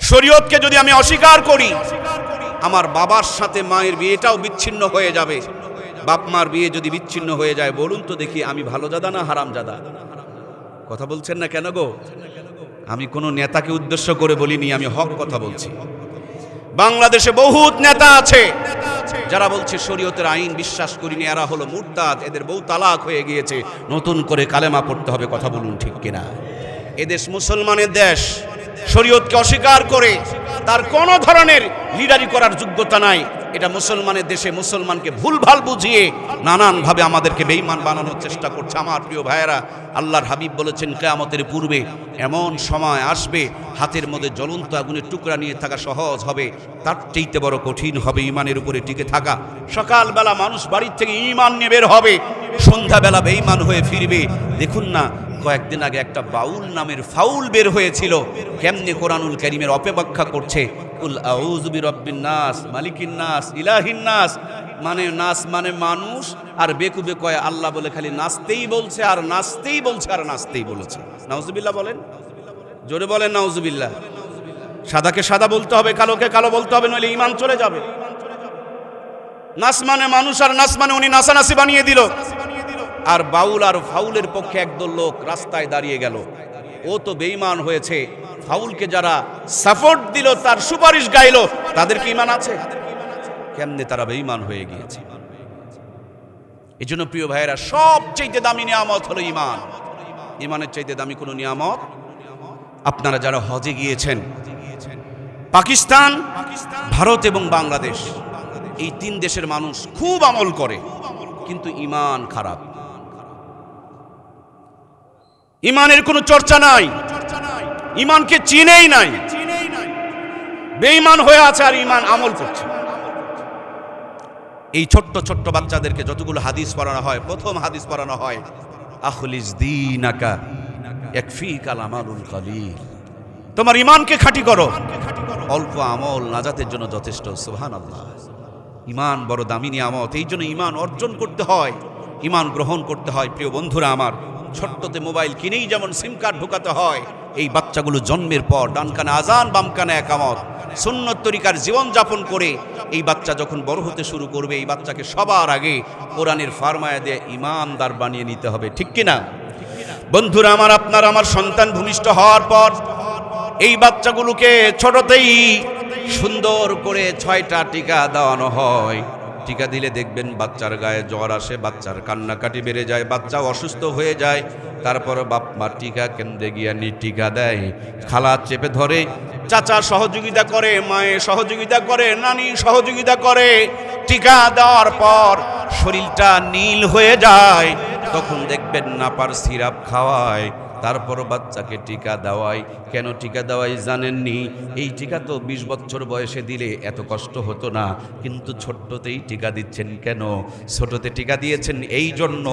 শরীয়তকে যদি আমি অস্বীকার করি, আমার বাবার সাথে মায়ের বিয়েটাও বিচ্ছিন্ন হয়ে যাবে। বাপ মার বিয়ে যদি বিচ্ছিন্ন হয়ে যায়, বলুন তো দেখি আমি ভালো জাদা না হারাম জাদা? কথা বলছেন না কেন গো? আমি কোনো নেতাকে উদ্দেশ্য করে বলিনি, আমি হক কথা বলছি। বাংলাদেশে বহুত নেতা আছে যারা বলছে শরীয়তের আইন বিশ্বাস করিনি, এরা হলো মুরতাদ, এদের বউ তালাক হয়ে গিয়েছে, নতুন করে কালেমা পড়তে হবে। কথা বলুন ঠিক কিনা? এদেশ মুসলমানের দেশ, শরীয়তকে অস্বীকার করে তার কোনো ধরনের লিডারি করার যোগ্যতা নাই। এটা মুসলমানের দেশে মুসলমানকে ভুলভাল বুঝিয়ে নানানভাবে আমাদেরকে বেঈমান বানানোর চেষ্টা করছে। আমার প্রিয় ভাইয়েরা, আল্লাহর হাবিব বলেছেন কিয়ামতের পূর্বে এমন সময় আসবে, হাতের মধ্যে জ্বলন্ত আগুনের টুকরা নিয়ে থাকা সহজ হবে, তার চাইতে বড় কঠিন হবে ঈমানের উপরে টিকে থাকা। সকালবেলা মানুষ বাড়ির থেকে ঈমান নিয়ে বের হবে, সন্ধ্যাবেলা বেঈমান হয়ে ফিরবে। দেখুন না, কয়েকদিন আগে একটা বাউল নামের ফাউল বের হয়েছিল, কেমনে কোরআনুল কারীমের অপব্যাখ্যা করছে। কুল আউযু বিরাব্বিন নাস মালিকিন নাস ইলাহিন নাস, মানে নাস মানে মানুষ, আর বেকুবে কয় আল্লাহ বলে খালি নাচতেই বলছে আর নাচতেই বলছে আর নাচতেই বলেছে। নাউজুবিল্লাহ বলেন, জোরে বলেন নাউজুবিল্লাহ। সাদাকে সাদা বলতে হবে, কালোকে কালো বলতে হবে, নইলে ঈমান চলে যাবে। নাস মানে মানুষ আর নাচ মানে উনি নাচানাচি বানিয়ে দিল। আর বাউল আর ফাউলের পক্ষে একদল লোক রাস্তায় দাঁড়িয়ে গেল, ও তো বেঈমান হয়েছে। ফাউলকে যারা সাপোর্ট দিল, তার সুপারিশ গাইল, তাদের কি ঈমান আছে? কেমনে তারা বেঈমান হয়ে গিয়েছে। এই জন্য প্রিয় ভাইয়েরা, সবচেয়ে দামি নিয়ামত হলো ঈমান। ঈমানের চাইতে দামি কোনো নিয়ামত। আপনারা যারা হজে গিয়েছেন, পাকিস্তান, ভারত এবং বাংলাদেশ, এই 3 দেশের মানুষ খুব আমল করে, কিন্তু ঈমান খারাপ। ঈমানের কোনো চর্চা নাই, ঈমানকে চিনেই নাই, বেঈমান হয়ে আছে আর ঈমান আমল করছে। এই ছোট্ট ছোট্ট বাচ্চাদেরকে যতগুলো হাদিস পড়ানো হয়, প্রথম হাদিস পড়ানো হয় আখলিস দীনাকা ইয়াকফিকাল আমালুল কলিল, তোমার ঈমানকে খাঁটি করো, অল্প আমল নাজাতের জন্য যথেষ্ট। সুবহানাল্লাহ। ঈমান বড় দামি নিয়ামত, এই জন্য ঈমান অর্জন করতে হয়, ঈমান গ্রহণ করতে হয়। প্রিয় বন্ধুরা আমার, ছোট্টতে মোবাইল কিনেই যেমন সিম কার্ড ঢোকাতে হয়, এই বাচ্চাগুলো জন্মের পর ডান কানে আজান বাম কানে একামত, সুন্নত তরিকার জীবন যাপন করে এই বাচ্চা যখন বড় হতে শুরু করবে, এই বাচ্চাকে সবার আগে কোরআনের ফারমায়া দিয়ে ঈমানদার বানিয়ে নিতে হবে। ঠিক কিনা বন্ধুরা আমার? আপনার আমার সন্তান ভূমিষ্ঠ হওয়ার পর এই বাচ্চাগুলোকে ছোটতেই সুন্দর করে 6টা টিকা দেওয়ানো হয়। টিকা দিলে দেখবেন বাচ্চার গায়ে জ্বর আসে, বাচ্চার কান্নাকাটি বেড়ে যায়, বাচ্চা অসুস্থ হয়ে যায়। তারপর বাপ মা টিকা কেন্দ্রে গিয়ে টিকা দেয়, খালা চেপে ধরে, চাচা সহযোগিতা করে, মায়ের সহযোগিতা করে, নানি সহযোগিতা করে। টিকা দেওয়ার পর শরীরটা নীল হয়ে যায়, তখন দেখবেন নাপার সিরাপ খাওয়ায়, তারপর বাচ্চাকে টিকা দেওয়াই। কেন টিকা দেওয়াই জানেননি? এই টিকা তো 20 বছর বয়সে দিলে এত কষ্ট হতো না, কিন্তু ছোট্টতেই টিকা দিচ্ছেন কেন? ছোটতে টিকা দিয়েছেন এই জন্য,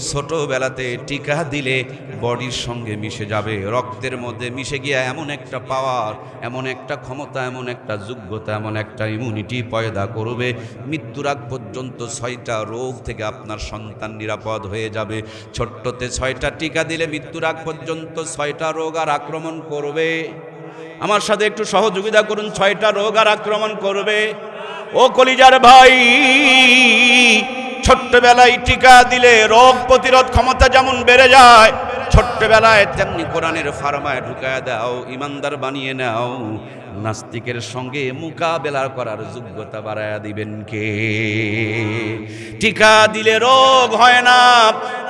ছোটবেলাতে টিকা দিলে বডির সঙ্গে মিশে যাবে, রক্তের মধ্যে মিশে গিয়ে এমন একটা পাওয়ার, এমন একটা ক্ষমতা, এমন একটা যোগ্যতা, এমন একটা ইমিউনিটি পয়দা করবে, মৃত্যুর আগ পর্যন্ত 6টা রোগ থেকে আপনার সন্তান নিরাপদ হয়ে যাবে। ছোট্টতে 6টা টিকা দিলে মৃত্যুর আগ পর্যন্ত 6টা রোগ আর আক্রমণ করবে। আমার সাথে একটু সহযোগিতা করুন, 6টা রোগ আর আক্রমণ করবে। ও কলিজার ভাই, ছোট্টবেলায় টিকা দিলে রোগ প্রতিরোধ ক্ষমতা যেমন বেড়ে যায়, ছোট্টবেলায় তেমনি কোরআনের ফার্মায় ঢুকায় দাও, ইমানদার বানিয়ে নাও। নাস্তিকের সঙ্গে মোকাবেলা করার যোগ্যতা বাড়ায়া দিবেন কে? টিকা দিলে রোগ হয় না,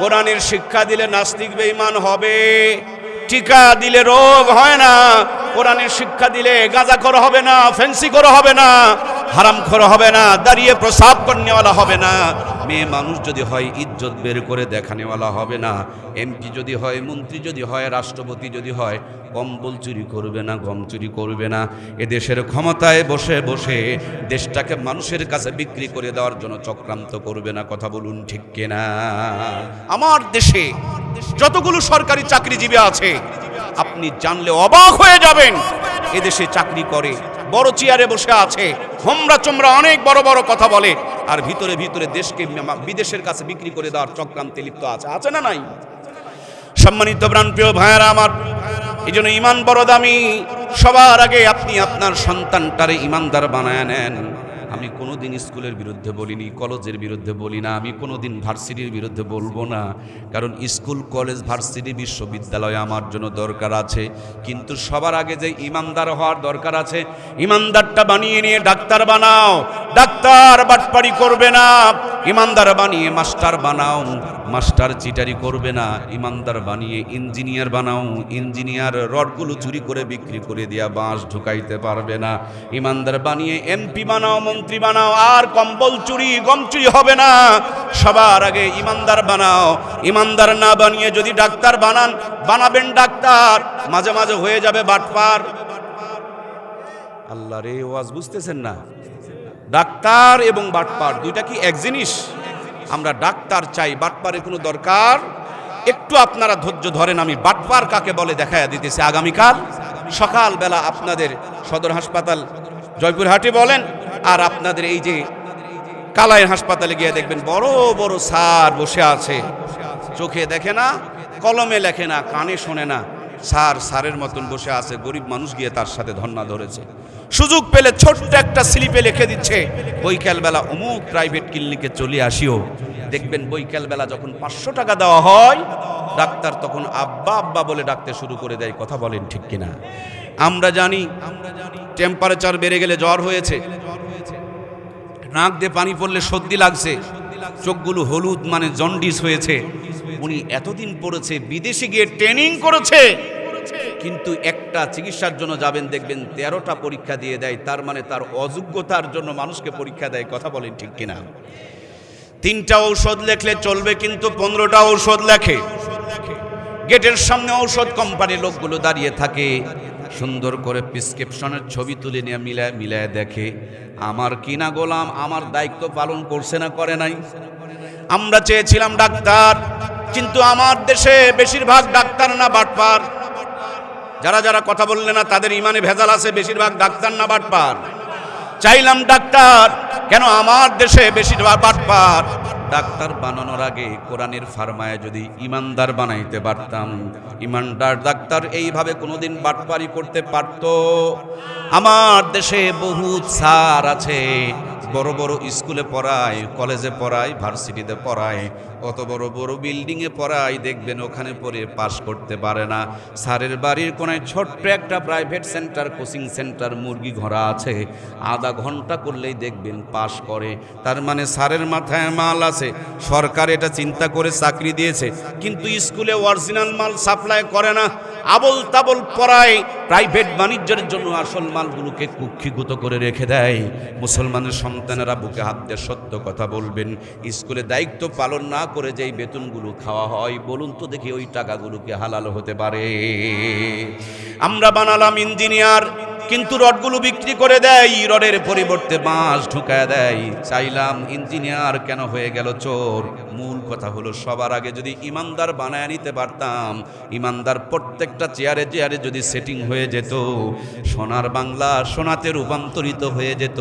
কোরআনের শিক্ষা দিলে নাস্তিক বেঈমান হবে। টিকা দিলে রোগ হয় না, কোরআনের শিক্ষা দিলে গাঁজাখোর হবে না, ফেন্সিখোর হবে না, হারামখোর হবে না, দাঁড়িয়ে প্রসাব করনেওয়ালা হবে না, মেয়ে মানুষ যদি হয় ইজ্জত বের করে দেখানেওয়ালা হবে না, এমপি যদি হয়, মন্ত্রী যদি হয়, রাষ্ট্রপতি যদি হয়, কম্বল চুরি করবে না, গম চুরি করবে না। এদেশের ক্ষমতায় বসে বসে দেশটাকে মানুষের কাছে বিক্রি করে দেওয়ার জন্য চক্রান্ত করবে না। কথা বলুন ঠিক কিনা? আমার দেশে যতগুলো সরকারি চাকরিজীবী আছে, আপনি জানলে অবাক হয়ে যাবেন। এদেশে চাকরি করে, বড় চেয়ারে বসে আছে, হোমরা চোমরা অনেক বড় বড় কথা বলে, আর ভিতরে ভিতরে দেশকে বিদেশের কাছে বিক্রি করে দেওয়ার চক্রান্তে লিপ্ত আছে। আছে না নাই? সম্মানিত প্রাণপ্রিয় ভাইয়েরা আমার, এই জন্য ইমান বড় দামি। সবার আগে আপনি আপনার সন্তানটারে ইমানদার বানায় নেন। আমি কোনোদিন স্কুলের বিরুদ্ধে বলিনি, কলেজের বিরুদ্ধে বলি না, আমি কোনোদিন ভার্সিটির বিরুদ্ধে বলবো না, কারণ স্কুল, কলেজ, ভার্সিটি, বিশ্ববিদ্যালয় আমার জন্য দরকার আছে, কিন্তু সবার আগে যে ইমানদার হওয়ার দরকার আছে, ইমানদারটা বানিয়ে নিয়ে ডাক্তার বানাও। ডাক্তার বাটপারি করবে না, ইমানদার বানিয়ে মাস্টার বানাও। মাস্টার চিটারি করবে না, ইমানদার বানিয়ে ইঞ্জিনিয়ার বানাও। ইঞ্জিনিয়ার রডগুলো চুরি করে বিক্রি করে দিয়া বাঁশ ঢুকাইতে পারবে না। ইমানদার বানিয়ে এমপি বানাও, মন্ত্রী বানাও, আর কম্বল চুরি, গম চুরি হবে না। সবার আগে ইমানদার বানাও। ইমানদার না বানিয়ে যদি ডাক্তার বানাবেন ডাক্তার, মাঝে মাঝে হয়ে যাবে বাটপার। আল্লাহ রে, ওয়াজ বুঝতেছেন না? ডাক্তার এবং বাটপার দুইটা কি এক জিনিস? আমরা ডাক্তার চাই, বাটপারের কোনো দরকার। একটু আপনারা ধৈর্য ধরেন, আমি বাটপার কাকে বলে দেখাইয়া দিতেছি। আগামীকাল সকালবেলা আপনাদের সদর হাসপাতাল জয়পুরহাটে বলেন, আর আপনাদের এই যে কালাইন হাসপাতালে গিয়ে দেখবেন বড় বড় স্যার বসে আছে, চোখে দেখে না, কলমে লেখে না, কানে শোনে না, স্যারের মতন বসে আছে। গরিব মানুষ গিয়ে তার সাথে ধর্ণা ধরেছে, সুযোগ পেলে ছোট্ট একটা স্লিপে লিখে দিচ্ছে, বৈকালবেলা অমুক প্রাইভেট ক্লিনিকে চলে আসিও। দেখবেন বৈকালবেলা যখন 500 টাকা দেওয়া হয়, ডাক্তার তখন আব্বা আব্বা বলে ডাকতে শুরু করে দেয়। কথা বলেন ঠিক কিনা? আমরা জানি টেম্পারেচার বেড়ে গেলে জ্বর হয়েছে, নাক দিয়ে পানি পড়লে সর্দি লাগছে, চোখগুলো হলুদ মানে জন্ডিস হয়েছে। উনি এতদিন পড়েছে, বিদেশে গিয়ে ট্রেনিং করেছে, কিন্তু একটা চিকিৎসার জন্য যাবেন দেখবেন 13টা পরীক্ষা দিয়ে দেয়। তার মানে তার অযোগ্যতার জন্য মানুষকে পরীক্ষা দেয়। কথা বলেন ঠিক কিনা? 3টা ঔষধ লেখলে চলবে, কিন্তু 15টা ঔষধ লেখে। গেটের সামনে ঔষধ কোম্পানির লোকগুলো দাঁড়িয়ে থাকে, সুন্দর করে প্রেসক্রিপশনের ছবি তুলে নিয়ে মিলায় দেখে, আমার কিনা গোলাম আমার দায়িত্ব পালন করছে না করে নাই। আমরা চেয়েছিলাম ডাক্তার, কিন্তু আমার দেশে বেশিরভাগ ডাক্তার না বাটপার। যারা যারা কথা বললে না তাদের ইমানে ভেজাল আছে, বেশিরভাগ ডাক্তার না বাটপার। চাইলাম ডাক্তার, কেন আমার দেশে বেশিরভাগ বাটপার। ডাক্তার বানানোর আগে কোরআনের ফারমায় যদি ইমানদার বানাইতে পারতাম, ইমানদার ডাক্তার এইভাবে কোনোদিন বাটপারি করতে পারত। আমার দেশে বহুত স্যার আছে, বড় বড় স্কুলে পড়ায়, কলেজে পড়ায়, ভার্সিটিতে পড়ায়, অত বড় বড় বিল্ডিংয়ে পড়ায়, দেখবেন ওখানে পড়ে পাস করতে পারে না। স্যারের বাড়ির কোনায় ছোট্ট একটা প্রাইভেট সেন্টার, কোচিং সেন্টার, মুরগি ঘোড়া আছে, আধা ঘন্টা করলেই দেখবেন পাস করে। তার মানে স্যারের মাথায় মাল আছে, সরকার এটা চিন্তা করে চাকরি দিয়েছে, কিন্তু স্কুলে অরিজিনাল মাল সাপ্লাই করে না। আবল তাবল পড়ায়, প্রাইভেট বাণিজ্যের জন্য আসল মালগুলোকে কুক্ষিগত করে রেখে দেয়। মুসলমানের সন্তানেরা বুকে হাত দিয়ে সত্য কথা বলবেন, স্কুলে দায়িত্ব পালন না করে যেই বেতনগুলো খাওয়া হয়, বলুন তো দেখি ওই টাকাগুলোকে হালাল হতে পারে? আমরা বানালাম ইঞ্জিনিয়ার, কিন্তু রডগুলো বিক্রি করে দেয়, রডের পরিবর্তে বাঁশ ঢুকায় দেয়। চাইলাম ইঞ্জিনিয়ার কেন হয়ে গেল চোর? মূল কথা হলো সবার আগে যদি ইমানদার বানায় নিতে পারতাম, ইমানদার প্রত্যেকটা চেয়ারে চেয়ারে যদি সেটিং হয়ে যেত, সোনার বাংলা সোনাতে রূপান্তরিত হয়ে যেত,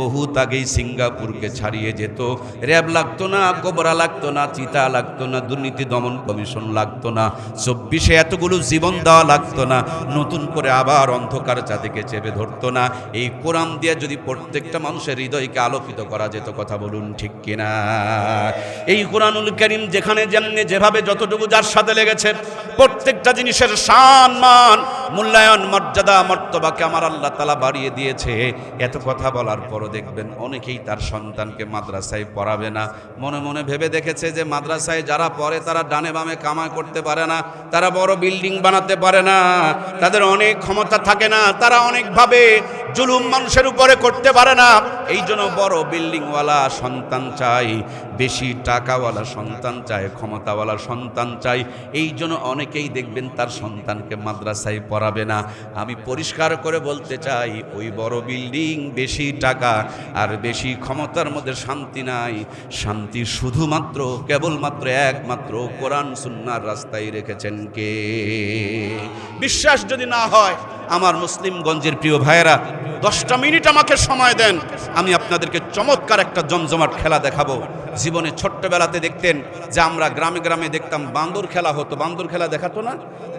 বহুত আগেই সিঙ্গাপুরকে ছাড়িয়ে যেত। র্যাব লাগতো না, কোবরা লাগতো না, চিতা লাগতো না, দুর্নীতি দমন কমিশন লাগতো না, 24-এ এতগুলো জীবন দেওয়া লাগতো না, নতুন করে আবার অন্ধকার চাঁদিকে চেপে ধরতো না। এই কোরআন দিয়ে যদি প্রত্যেকটা মানুষের হৃদয়কে আলোকিত করা যেত, কথা বলুন ঠিক কিনা? এই কোরআনুল কারীম যেখানে যেমনি যেভাবে যতটুকু যার সাথে লেগেছে, প্রত্যেকটা জিনিসের সম্মান মান মূল্যায়ন মর্যাদা মর্তবাকে আমার আল্লাহ তাআলা বাড়িয়ে দিয়েছে। এত কথা বলার পরও দেখবেন অনেকেই তার সন্তানকে মাদ্রাসায় পড়াবে না। মনে মনে ভেবে দেখেছে যে মাদ্রাসায় যারা পড়ে তারা ডানে বামে কামাই করতে পারে না, তারা বড় বিল্ডিং বানাতে পারে না, তাদের অনেক ক্ষমতা থাকে না, তারা অনেকভাবে জুলুম মানুষের উপরে করতে পারে না। এই জন্য বড় বিল্ডিংওয়ালা সন্তান চাই, বেশি টাকাওয়ালা সন্তান চায়, ক্ষমতাওয়ালা সন্তান চাই। এই জন্য অনেকেই দেখবেন তার সন্তানকে মাদ্রাসায় পড়াবে না। আমি পরিষ্কার করে বলতে চাই, ওই বড় বিল্ডিং, বেশি টাকা আর বেশি ক্ষমতার মধ্যে শান্তি নাই। শান্তি শুধুমাত্র কেবলমাত্র একমাত্র কোরআন সুন্নাহর রাস্তায় রেখেছেন কে? বিশ্বাস যদি না হয়, আমার মুসলিমগঞ্জের প্রিয় ভাইয়েরা, 10টা মিনিট আমাকে সময় দেন, আমি আপনাদেরকে চমৎকার একটা জমজমাট খেলা দেখাবো। জীবনে ছোট্টবেলাতে দেখতেন যে আমরা গ্রামে গ্রামে দেখতাম বান্দর খেলা হতো, বান্দর খেলা দেখাতো না?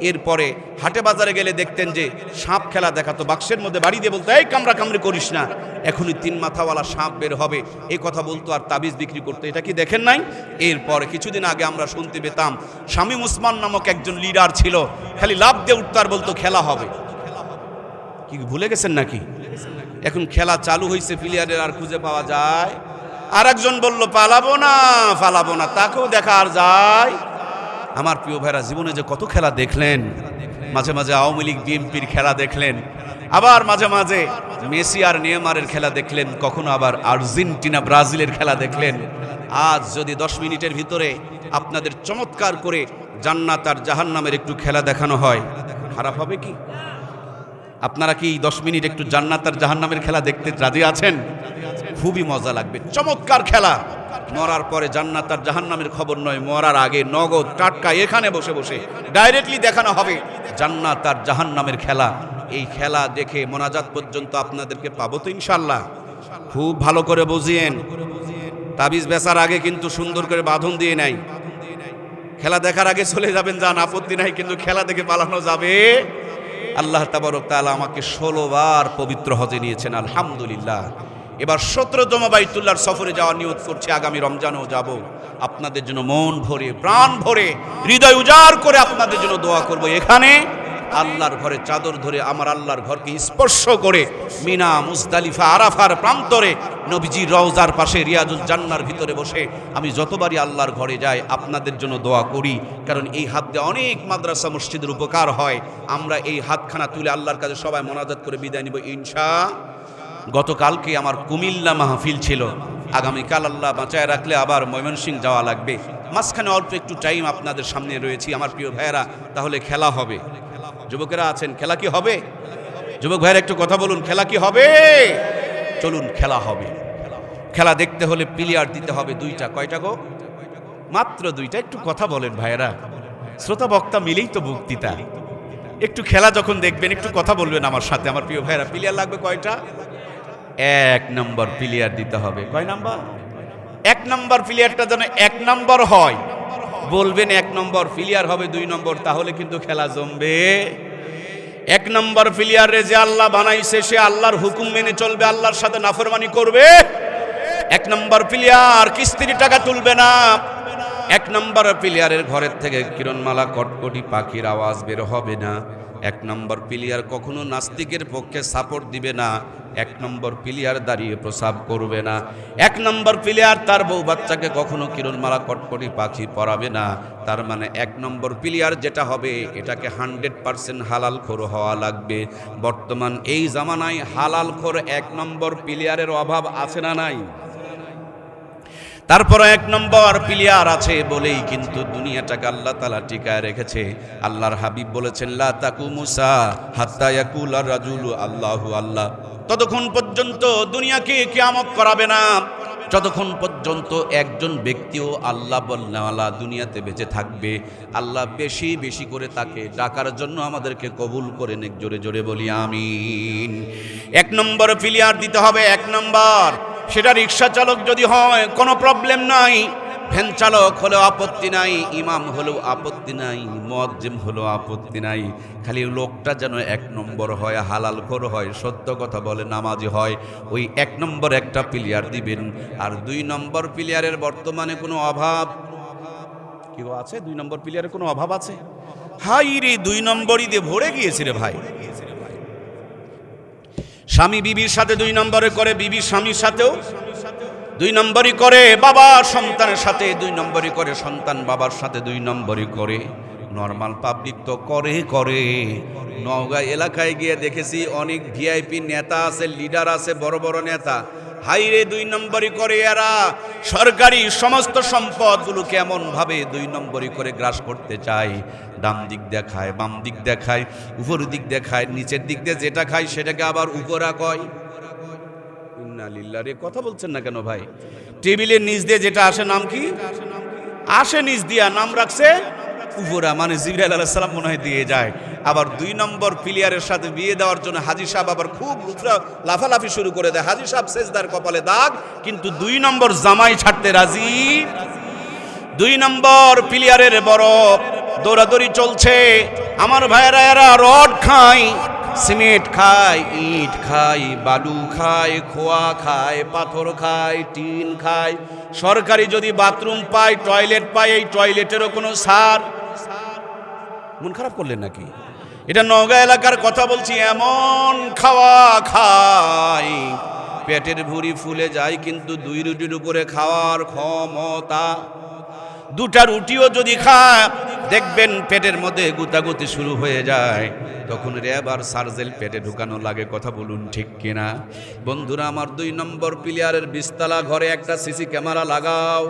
এরপরে হাটে বাজারে গেলে দেখতেন যে সাপ খেলা দেখাতো, বাক্সের মধ্যে বাড়ি দিয়ে বলতো এই কামড়া কামড়ি করিস না, এখনই 3 মাথাওয়ালা সাপ বের হবে, এই কথা বলতো আর তাবিজ বিক্রি করতো। এটা কি দেখেন নাই? এরপরে কিছুদিন আগে আমরা শুনতে পেতাম শামীম ওসমান নামক একজন লিডার ছিল, খালি লাফ দিয়ে উঠতো আর বলতো খেলা হবে। কি ভুলে গেছেন নাকি? এখন খেলা চালু হয়েছে, প্লেয়ারের আর খুঁজে পাওয়া যায়? আর একজন বলল পালাবো না ফালাবো না, তাকেও দেখা আর যায়? আমার প্রিয় ভাইরা, জীবনে যে কত খেলা দেখলেন। মাঝে মাঝে আওয়ামী লীগ বিএনপির খেলা দেখলেন, আবার মাঝে মাঝে মেসি আর নেইমারের খেলা দেখলেন, কখনো আবার আর্জেন্টিনা ব্রাজিলের খেলা দেখলেন। আজ যদি 10 মিনিটের ভিতরে আপনাদের চমৎকার করে জান্নাত আর জাহান্নামের একটু খেলা দেখানো হয়, খারাপ হবে কি? আপনারা কি 10 মিনিট একটু জান্নাত আর জাহান্নামের খেলা দেখতে রাজি আছেন? খুবই মজা লাগবে, চমৎকার খেলা। মরার পরে জান্নাত আর জাহান্নামের খবর নয়, মরার আগে নগদ টাটকা এখানে বসে বসে ডাইরেক্টলি দেখানো হবে জান্নাত আর জাহান্নামের খেলা। এই খেলা দেখে মোনাজাত পর্যন্ত আপনাদেরকে পাবো তো ইনশাল্লাহ। খুব ভালো করে বুঝিয়েন, তাবিজ বেচার আগে কিন্তু সুন্দর করে বাঁধন দিয়ে নাই। খেলা দেখার আগে চলে যাবেন, যান, আপত্তি নাই, কিন্তু খেলা দেখে পালানো যাবে। আল্লাহ তাবারক তাআলা আমাকে 16 বার পবিত্র হজে নিয়েছেন, আলহামদুলিল্লাহ। এবার 17তম বাইতুল্লাহর সফরে যাওয়ার নিয়ত করছি, আগামী রমজানেও যাব। আপনাদের জন্য মন ভরে প্রাণ ভরে হৃদয় উজাড় করে আপনাদের জন্য দোয়া করব। এখানে আল্লাহর ঘরে চাদর ধরে আমার আল্লাহর ঘরকে স্পর্শ করে মিনা মুজদালিফা আরাফার প্রান্তরে নবীজির রওজার পাশে রিয়াজুল জান্নার ভিতরে বসে আমি যতবারই আল্লাহর ঘরে যাই আপনাদের জন্য দোয়া করি। কারণ এই হাত দিয়ে অনেক মাদ্রাসা মসজিদের উপকার হয়। আমরা এই হাতখানা তুলে আল্লাহর কাছে সবাই মোনাজাত করে বিদায় নিব ইনশাআল্লাহ। গতকালকে আমার কুমিল্লা মাহফিল ছিল, আগামীকাল আল্লাহ বাঁচায় রাখলে আবার ময়মনসিংহ যাওয়া লাগবে। মাঝখানে অল্প একটু টাইম আপনাদের সামনে রয়েছি আমার প্রিয় ভাইয়েরা। তাহলে খেলা হবে, যুবকেরা আছেন, খেলা কি হবে? যুবক ভাইয়েরা একটু কথা বলুন, খেলা কি হবে? চলুন, খেলা হবে। খেলা দেখতে হলে প্লেয়ার দিতে হবে 2টা। কয়টা গো? মাত্র 2টা। একটু কথা বলেন ভাইয়েরা, শ্রোতা বক্তা মিলেই তো বক্তৃতা। একটু খেলা যখন দেখবেন একটু কথা বলবেন আমার সাথে। আমার প্রিয় ভাইয়েরা, প্লেয়ার লাগবে কয়টা? 1 নম্বর প্লেয়ার দিতে হবে। কয় নাম্বার? 1 নম্বর প্লেয়ারটা যেন 1 নম্বর হয়। বলবেন 1 নম্বর প্লেয়ার হবে 2 নম্বর, তাহলে কিন্তু খেলা জমবে। 1 নম্বর প্লেয়ারে যে আল্লাহ বানাইছে সে আল্লাহর হুকুম মেনে চলবে, আল্লাহর সাথে নাফরমানি করবে। 1 নম্বর প্লেয়ার কিস্তির টাকা তুলবে না। 1 নম্বর প্লেয়ারের ঘরের থেকে কিরণমালা কটকটি পাখির আওয়াজ বের হবে না। এক নম্বর প্লেয়ার কখনো নাস্তিকের পক্ষে সাপোর্ট দিবে না, এক নম্বর প্লেয়ার দাঁড়িয়ে প্রসাব করবে না, এক নম্বর প্লেয়ার তার বউ বাচ্চাকে কখনো কিরণমালা কটকটি পাখি পরাবে না। তার মানে এক নম্বর প্লেয়ার যেটা হবে এটাকে 100% হালালখোর হওয়া লাগবে। বর্তমান এই জামানায় হালালখোর এক নম্বর প্লেয়ারের অভাব আছে না নাই? তারপরে এক নম্বর প্লেয়ার আছে বলেই কিন্তু দুনিয়াটাকে আল্লাহ তাআলা টিকায় রেখেছে। আল্লাহর হাবিব বলেছেন, লা তাকুমু সাআ হাত্তা ইয়াকুলা রাজুলু আল্লাহু আল্লাহ। ততক্ষণ পর্যন্ত দুনিয়াকে কিয়ামত করাবে না যতক্ষণ পর্যন্ত একজন ব্যক্তিও আল্লাহ বলনেওয়ালা দুনিয়াতে বেঁচে থাকবে। আল্লাহ বেশি বেশি করে তাকে ডাকার জন্য আমাদেরকে কবুল করে নেক। জোরে জোরে বলি আমিন। এক নম্বর প্লেয়ার দিতে হবে, এক নম্বর। সেটা রিক্সা চালক যদি হয় কোনো প্রবলেম নাই, ভ্যান চালক হলেও আপত্তি নাই, ইমাম হলেও আপত্তি নাই, মুয়াজ্জিম হলেও আপত্তি নাই। খালি লোকটা যেন এক নম্বর হয়, হালালখোর হয়, সত্য কথা বলে, নামাজি হয়, ওই এক নম্বর একটা প্লেয়ার দিবেন। আর দুই নম্বর প্লেয়ারের বর্তমানে কোনো অভাব কি আছে? দুই নম্বর প্লেয়ারের কোনো অভাব আছে? হাই রে, দুই নম্বরই দিয়ে ভরে গিয়েছে রে ভাই। স্বামী বিবির সাথে দুই নম্বরে করে, বিবি স্বামীর সাথেও দুই নম্বরই করে, বাবা সন্তানের সাথে দুই নম্বরই করে, সন্তান বাবার সাথে দুই নম্বরই করে। নর্মাল পাবলিক তো করে। নওগাঁ এলাকায় গিয়ে দেখেছি অনেক ভিআইপি নেতা আছে, লিডার আছে, বড় বড় নেতা, হাইরে দুই নম্বরই করে। এরা সরকারি সমস্ত সম্পদগুলো কেমন ভাবে দুই নম্বরই করে গ্রাস করতে চায়। ডান দিক দেখায়, বাম দিক দেখায়, উপর দিক দেখায়, নিচের দিক দিয়ে যেটা খায় সেটাকে আবার উপরা কয়। ইন্না লিল্লাহ রে, কথা বলছেন না কেন ভাই? টেবিলের নিচ দিয়ে যেটা আসে নাম কি? আসে নিচ দিয়া, নাম রাখছে উপরা, মানে জিবরাইল আলাইহিস সালাম মনে হয় দিয়ে যায়। আবার দুই নম্বর প্লেয়ারের সাথে বিয়ে দেওয়ার জন্য হাজী সাহেব আবার খুব লাফালাফি শুরু করে দেয়। হাজী সাহেব সেজদার কপালে দাগ, কিন্তু দুই নম্বর জামাই ছাড়তে রাজি। দুই নম্বর প্লেয়ারের বড় দৌড়াদৌড়ি চলছে। আমার ভাইয়েরা, এরা রড খায়, সিমেন্ট খায়, ইট খায়, বালু খায়, খোয়া খায়, পাথর খায়, টিন খায়। সরকারি যদি বাথরুম পায়, টয়লেট পায়, এই টয়লেটেরও কোনো সার। মন খারাপ করলেন নাকি? এটা নওগাঁ এলাকার কথা বলছি। এমন খাওয়া খায়, পেটের ভুঁড়ি ফুলে যায়, কিন্তু দুই রুটির উপরে খাওয়ার ক্ষমতা। দুটা রুটিও যদি খায়, দেখবেন পেটের মধ্যে গুতাগুতি শুরু হয়ে যায়। তখন র্যাব সার্জেল পেটে ঢুকানো লাগে। কথা বলুন ঠিক কিনা? বন্ধুরা আমার, দুই নম্বর প্লেয়ারের বিশতলা ঘরে একটা সিসি ক্যামেরা লাগাও,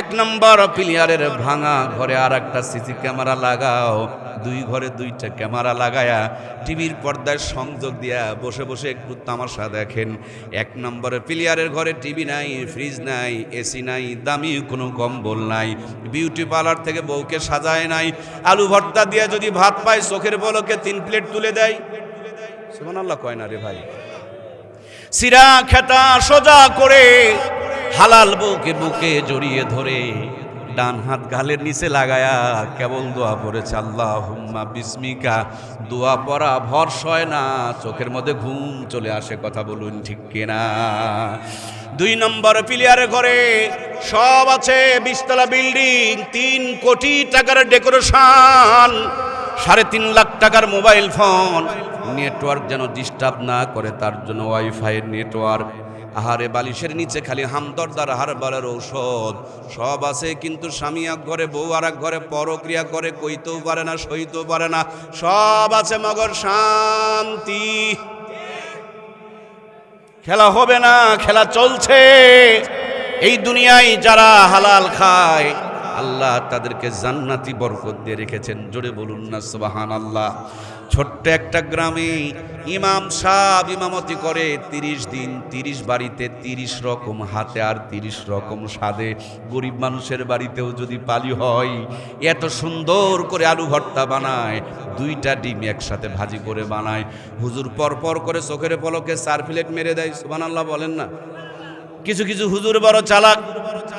এক নম্বর প্লেয়ারের ভাঙা ঘরে আর একটা সিসি ক্যামেরা লাগাও। দুই ঘরে দুইটা ক্যামেরা লাগায়া টিভির পর্দায় সংযোগ দিয়া বসে বসে একটু তামাশা দেখেন। এক নম্বরের প্লেয়ারের ঘরে টিভি নাই, ফ্রিজ নাই, এসি নাই, দামি কোনো কম্বল নাই, বিউটি পার্লার থেকে বউকে সাজায় নাই, আলু ভর্তা দিয়ে যদি ভাত পায় চোখের পলকে 3 প্লেট তুলে দেয়। সুবহানাল্লাহ কয় না রে ভাই? সিরা খেতা সোজা করে হালাল বউকে বুকে জড়িয়ে ধরে ডান হাত গালের নিচে লাগায়া কেবল দোয়া পড়েছে, আল্লাহুম্মা বিসমিকা। দোয়া পড়া ভরস হয় না, চোখের মধ্যে ঘুম চলে আসে। কথা বলুন ঠিক কিনা? দুই নম্বর প্লেয়ারের ঘরে সব আছে, 20 তলা বিল্ডিং, 3 কোটি টাকার ডেকোরেশন, 3.5 লাখ টাকার মোবাইল ফোন, নেটওয়ার্ক যেন ডিস্টার্ব না করে তার জন্য ওয়াইফাই নেটওয়ার্ক। আহারে বালিশের নিচে খালি হামদর্দার হারবারের ঔষধ সব আছে, কিন্তু স্বামী এক ঘরে, বউ আর এক ঘরে পরক্রিয়া করে, কইতেও পারে না, সইতেও পারে না। সব আছে মগর শান্তি। খেলা হবে না, খেলা চলছে। এই দুনিয়ায় যারা হালাল খায়, আল্লাহ তাদেরকে জান্নাতি বরকত দিয়ে রেখেছেন। জোরে বলুন না সুবহানাল্লাহ। ছোট্ট একটা গ্রামে ইমাম সাহেব ইমামতি করে 30 দিন, 30 বাড়িতে 30 রকম হাতে আর 30 রকম স্বাদে। গরিব মানুষের বাড়িতেও যদি পালি হয়, এত সুন্দর করে আলু ভর্তা বানায়, 2টা ডিম একসাথে ভাজি করে বানায়। হুজুর পর করে চোখের পলকে 4 প্লেট মেরে দেয়। সুবহানাল্লাহ বলেন না? কিছু কিছু হুজুর বড় চালাক,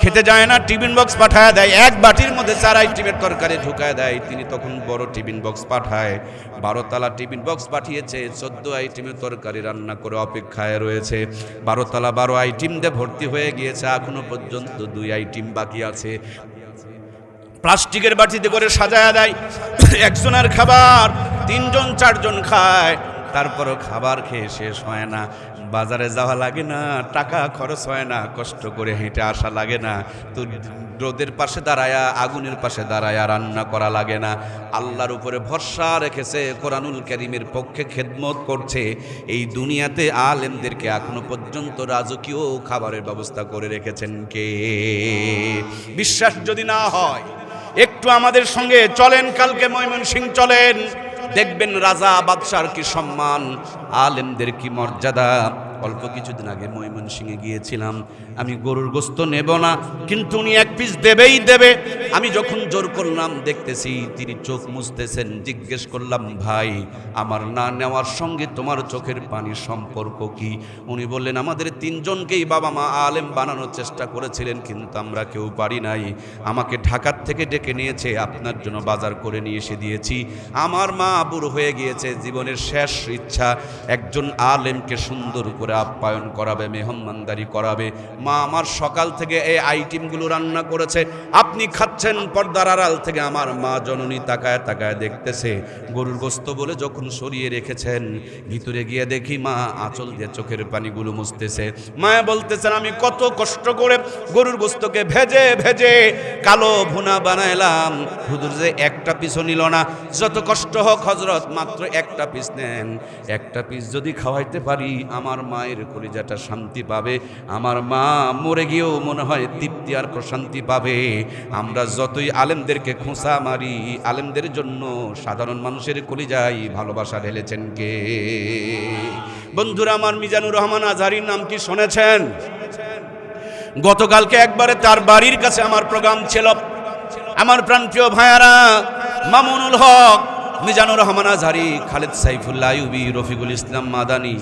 খেতে যায় না, টিফিন বক্স পাঠায় দেয়, এক বাটির মধ্যে 4 আইটেমের তরকারি ঢুকায় দেয়। তিনি তখন বড় টিফিন বক্স পাঠায়, 12 তলা টিফিন বক্স পাঠিয়েছে, 14 আইটেমের তরকারি রান্না করে অপেক্ষায় রয়েছে। 12 তলা 12 আইটেম দিয়ে ভর্তি হয়ে গিয়েছে, এখনো পর্যন্ত 2 আইটেম বাকি আছে। প্লাস্টিকের বাটিতে করে সাজায়া দেয়। একজনের খাবার 3 জন 4 জন খায়, তারপরও খাবার খেয়ে শেষ হয় না। বাজারে যাওয়া লাগে না, টাকা খরচ হয় না, কষ্ট করে হেঁটে আসা লাগে না, তো রোদের পাশে দাঁড়ায়া আগুনের পাশে দাঁড়ায়া রান্না করা লাগে না। আল্লাহর উপরে ভরসা রেখেছে, কোরআনুল কারীমের পক্ষে খেদমত করছে। এই দুনিয়াতে আলেমদেরকে এখনো পর্যন্ত রাজকীয় খাবারের ব্যবস্থা করে রেখেছেন কে? বিশ্বাস যদি না হয় একটু আমাদের সঙ্গে চলেন, কালকে ময়মনসিংহ চলেন, দেখবেন রাজা বাদশার কি সম্মান, আলেমদের কি মর্যাদা। অল্প কিছুদিন আগে ময়মনসিংহে গিয়েছিলাম, আমি গরুর গোস্ত নেব না, কিন্তু উনি 1 পিস দেবেই দেবে। আমি যখন জোর করলাম, দেখতেছি তিনি চোখ মুছতেছেন। জিজ্ঞেস করলাম, ভাই আমার না নেওয়ার সঙ্গে তোমার চোখের পানির সম্পর্ক কি? উনি বললেন, আমাদের 3 জনকেই বাবা মা আলেম বানানোর চেষ্টা করেছিলেন, কিন্তু আমরা কেউ পারি নাই। আমাকে ঢাকার থেকে ডেকে নিয়েছে, আপনার জন্য বাজার করে নিয়ে এসে দিয়েছি। আমার মা বুড়ো হয়ে গিয়েছে, জীবনের শেষ ইচ্ছা একজন আলেমকে সুন্দর করে আপ্যায়ন করাবে, মেহমানদারি করাবে। মা আমার সকাল থেকে এই আইটেমগুলো রান্না করেছে, আপনি খাচ্ছেন। পর্দার আড়াল থেকে আমার মা জননী তাকায় তাকায় দেখতেছে। গরুর গোস্ত বলে যখন সরিয়ে রেখেছেন, ভিতরে গিয়ে দেখি মা আঁচল দিয়ে চোখের পানিগুলো মুছতেছে। মায়া বলতেছেন, আমি কত কষ্ট করে গরুর গোস্তকে ভেজে ভেজে কালো ভুনা বানাইলাম, হুজুর যে একটা পিসও নিল না। যত কষ্ট হোক হযরত, মাত্র একটা পিস নেন। একটা পিস যদি খাওয়াইতে পারি, আমার মায়ের কলিজাটা শান্তি পাবে। আমার মা মরে গিয়েও মনে হয় তৃপ্তি আর প্রশান্তি পাবে। আমরা যতই আলেমদেরকে খোঁচা মারি, আলেমদের জন্য সাধারণ মানুষের কলিজায় ভালোবাসা ঢেলেছেন কে? বন্ধুরা আমার, মিজানুর রহমান আজহারীর নাম কি শুনেছেন? গতকালকে একবারে তার বাড়ির কাছে আমার প্রোগ্রাম ছিল। আমার প্রাণপ্রিয় ভাইয়ারা, মামুনুল হক, মিজানুর রহমান আজহারী, খালেদ সাইফুল্লাহ আইয়ুবী, রফিকুল ইসলাম মাদানী,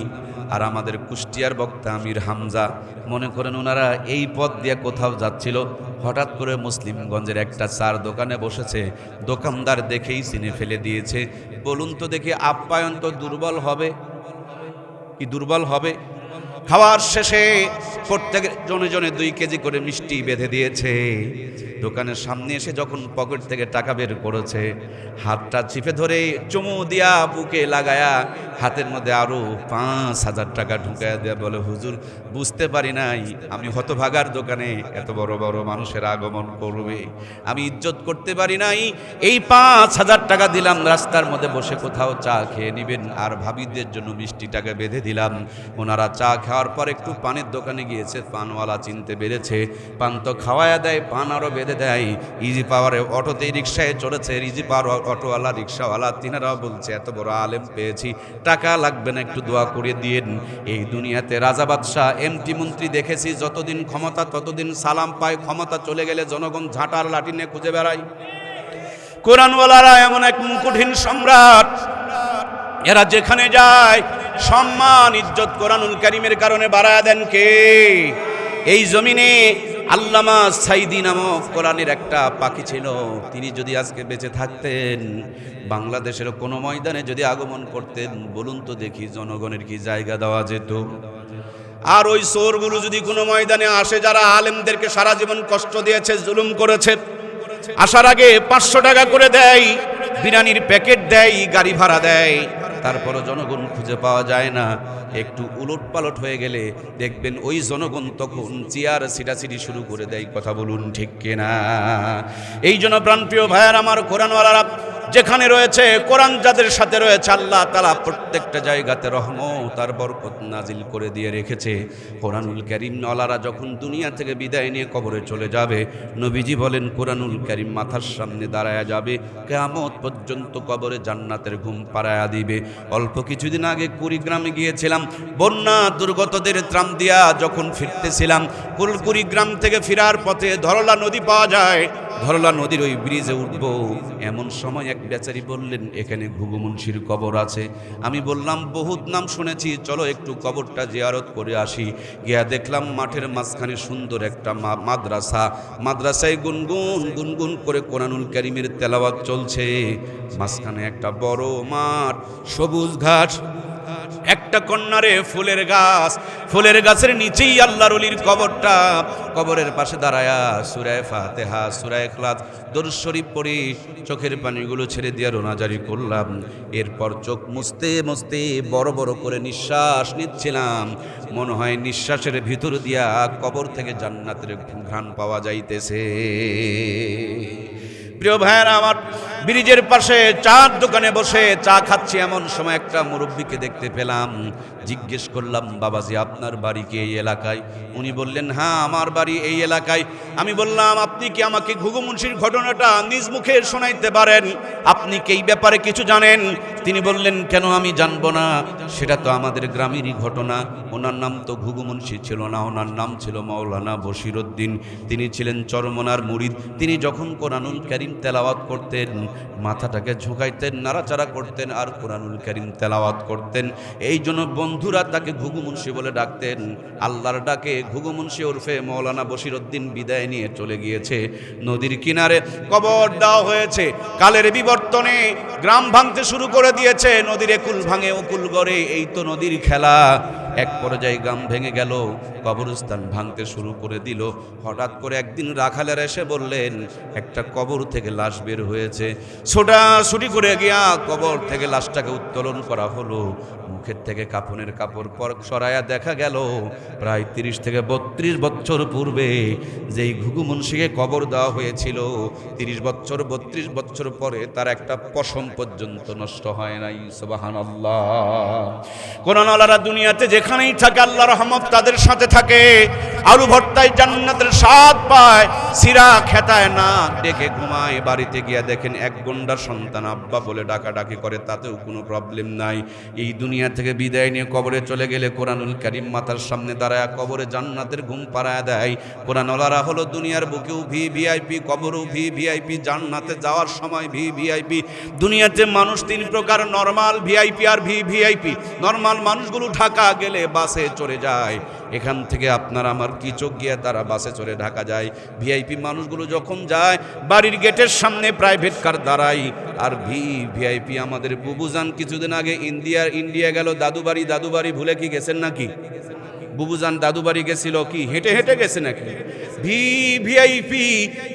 আর আমাদের কুষ্টিয়ার বক্তা আমির হামজা। মনে করেন ওনারা এই পথ দিয়ে কোথাও যাচ্ছিল, হঠাৎ করে মুসলিমগঞ্জের একটা চার দোকানে বসেছে। দোকানদার দেখেই চিনে ফেলে দিয়েছে। বলুন তো দেখি, আপ্যায়ন তো দুর্বল হবে কি দুর্বল হবে? খাওয়ার শেষে প্রত্যেক জনে জনে 2 কেজি করে মিষ্টি বেঁধে দিয়েছে। দোকানের সামনে এসে যখন পকেট থেকে টাকা বের করেছে, হাতটা চিপে ধরে চুমু দিয়া বুকে লাগায়া হাতের মধ্যে আরো 5,000 টাকা ঢুকায়া দেয়া বলে, হুজুর বুঝতে পারি নাই আমি হতভাগার দোকানে এত বড় বড় মানুষের আগমন করবে, আমি ইজ্জত করতে পারি নাই। এই 5,000 টাকা দিলাম, রাস্তার মধ্যে বসে কোথাও চা খেয়ে নিবেন, আর ভাবিদের জন্য মিষ্টি টাকা বেঁধে দিলাম। ওনারা চা খাওয়ার পর একটু পানের দোকানে গিয়েছে, পানওয়ালা চিনতে পেরেছে। পান তো খাওয়ায়া দেয়, পান আরও বেঁধে দেয়। ইজি পাওয়ারে অটোতে রিক্সায় চড়েছে, ইজি পাওয়ার অটোওয়ালা রিক্সাওয়ালা, তিনারাও বলছে এত বড় আলেম পেয়েছি, টাকা লাগবে না, একটু দোয়া করে দিয়েন। এই দুনিয়াতে রাজা বাদশাহ এমপি মন্ত্রী দেখেছি, যতদিন ক্ষমতা ততদিন সালাম পায়, ক্ষমতা চলে গেলে জনগণ ঝাঁটার লাঠি নিয়ে খুঁজে বেড়ায়। কোরআনওয়ালারা এমন এক মুকুটহীন সম্রাট, এরা যেখানে যায় সম্মান ইজ্জত কোরআনুল কারীমের কারণে বাড়ায় দেন কে? এই জমিনে আল্লামা সাইদি নামক কোরআনের একটা পাখি ছিল, তিনি যদি আজকে বেঁচে থাকতেন, বাংলাদেশের কোনো ময়দানে যদি আগমন করতেন, বলুন তো দেখি জনগণের কি জায়গা দেওয়া যেত? আর ওই চোরগুলো যদি কোনো ময়দানে আসে, যারা আলেমদেরকে সারা জীবন কষ্ট দিয়েছে, জুলুম করেছে, আসার আগে 500 টাকা করে দেয়, বিরিয়ানির প্যাকেট দেয়, গাড়ি ভাড়া দেয়, তারপরও জনগণ খুঁজে পাওয়া যায় না। একটু উলট পালট হয়ে গেলে দেখবেন ওই জনগণ তখন চেয়ার ছিটাছিটি শুরু করে দেয়। কথা বলুন ঠিক কিনা? এই জন্য প্রাণপ্রিয় ভাইয়ার আমার, কোরআনওয়ালারা যেখানে রয়েছে, কোরআন যাদের সাথে রয়েছে, আল্লাহ তাআলা প্রত্যেকটা জায়গাতে রহমত আর বরকত নাজিল করে দিয়ে রেখেছে। কোরআনুল কারীম ওয়ালারা যখন দুনিয়া থেকে বিদায় নিয়ে কবরে চলে যাবে, নবীজি বলেন কোরআনুল কারীম মাথার সামনে দাঁড়ায়া যাবে, কিয়ামত পর্যন্ত কবরে জান্নাতের ঘুম পাড়ায়া দিবে। অল্প কিছুদিন আগে কুড়িগ্রামে গিয়েছিলাম, বন্যা দুর্গতদের ত্রাণ দিয়া যখন ফিরতেছিলাম, কুড়িগ্রাম থেকে ফেরার পথে ধরলা নদী পাওয়া যায়। ধরলা নদীর ওই ব্রিজে উঠবো, এমন সময় এক বেচারি বললেন এখানে ঘুঘু মুন্সির কবর আছে। আমি বললাম বহুত নাম শুনেছি, চলো একটু কবরটা জিয়ারত করে আসি। গিয়া দেখলাম মাঠের মাঝখানে সুন্দর একটা মাদ্রাসা, মাদ্রাসায় গুনগুন গুনগুন করে কোরআনুল কারীমের তেলাওয়াত চলছে। মাঝখানে একটা বড় মাঠ, সবুজ ঘাস, একটা কন্যারে ফুলের গাছ, ফুলের গাছের নিচেই আল্লাহর ওলির কবরটা, কবরের পাশে দাঁড়ায়া সূরা ফাতিহা সূরা ইখলাস দরুদ শরীফ পড়ি চোখের পানিগুলো ছেড়ে দিয়ে রোনাজারি করলাম। এরপর চোখ মুছতে মুছতে বড় বড় করে নিঃশ্বাস নিচ্ছিলাম, মনে হয় নিঃশ্বাসের ভিতর দিয়া কবর থেকে জান্নাতের ঘ্রাণ পাওয়া যাইতেছে। প্রিয় ভাইয়েরা আমার, ব্রিজের পাশে চার দোকানে বসে চা খাচ্ছি, এমন সময় একটা মুরব্বীকে দেখতে পেলাম। জিজ্ঞেস করলাম, বাবাজি আপনার বাড়ি কি এই এলাকায়? উনি বললেন, হ্যাঁ আমার বাড়ি এই এলাকায়। আমি বললাম, আপনি কি আমাকে ঘুঘু মুন্সির ঘটনাটা নিজ মুখে শোনাইতে পারেন? আপনি কি এই ব্যাপারে কিছু জানেন? তিনি বললেন, কেন আমি জানবো না, সেটা তো আমাদের গ্রামেরই ঘটনা। ওনার নাম তো ঘুঘু মুন্সি ছিল না, ওনার নাম ছিল মাওলানা বশিরউদ্দিন। তিনি ছিলেন চরমনার মুরিদ। তিনি যখন কোরআনুল কারীম তেলাওয়াত করতেন, মাথাটাকে ঝুঁকাইতেন, নাড়াচাড়া করতেন আর কোরআনুল কারীম তেলাওয়াত করতেন। এই জন্য বন্ধুরা তাকে ঘুঘু মুন্সি বলে ডাকতেন। আল্লাহর ডাকে ঘুঘু মুন্সি ওরফে মাওলানা বশিরউদ্দিন বিদায় নিয়ে চলে গিয়েছে। নদীর কিনারে কবর দেওয়া হয়েছে। কালের বিবর্তনে গ্রাম ভাঙতে শুরু করে দিয়েছে, নদীর একুল ভাঙে ওকুল গড়ে, এই তো নদীর খেলা। এক পর্যায়ে গ্রাম ভেঙে গেল, কবরস্থান ভাঙতে শুরু করে দিল। হঠাৎ করে একদিন রাখালের এসে বললেন, একটা কবর থেকে লাশ বের হয়েছে। ছোটাছুটি করে গিয়া কবর থেকে লাশটাকে উত্তোলন করা হলো। মুখের থেকে কাফনের কাপড় পর সরায়া দেখা গেল প্রায় 30 থেকে 32 বছর পূর্বে যেই ঘুঘু মুন্সিকে কবর দেওয়া হয়েছিল, 30 বছর 32 বছর পরে তার একটা পশম পর্যন্ত নষ্ট হয় নাই। সুবহানাল্লাহ। কোরআনওয়ালারা দুনিয়াতে যেখানেই থাকে আল্লাহর রহমত তাদের সাথে থাকে। আলু ভর্তায় জান্নাতের স্বাদ পায়, সিরা খেতায় না ডেকে ঘুমায়। বাড়িতে গিয়া দেখেন এক গন্ডার সন্তান আব্বা বলে ডাকাডাকি করে, তাতেও কোনো প্রবলেম নাই। এই দুনিয়া থেকে বিদায় নিয়ে কবরে চলে গেলে কোরআনুল কারীম মাথার সামনে দাঁড়ায় কবরে জান্নাতের ঘুম পাড়ায় দেয়। কোরআনওয়ালারা হলো দুনিয়ার বুকেও ভিভিআইপি, কবরও ভিভিআইপি, জান্নাতে যাওয়ার সময় ভিভিআইপি। দুনিয়াতে মানুষ 3 প্রকার, নরমাল, ভিআইপি আর ভিভিআইপি। নরমাল মানুষগুলো ঢাকা গেলে বাসে চড়ে যায়, এখান থেকে আপনার আমার কি চোখ গিয়ে তারা বাসে চড়ে ঢাকা যায়। ভিআইপি মানুষগুলো যখন যায় বাড়ির গেটের সামনে প্রাইভেট কার দাঁড়ায়। আর ভিআইপি আমাদের বুবুজান কিছুদিন আগে ইন্ডিয়া গেল দাদুবাড়ি ভুলে কি গেছেন নাকি? বুবুজান দাদুবাড়ি গেছিল কি হেঁটে হেঁটে গেছে নাকি? ভিআইপি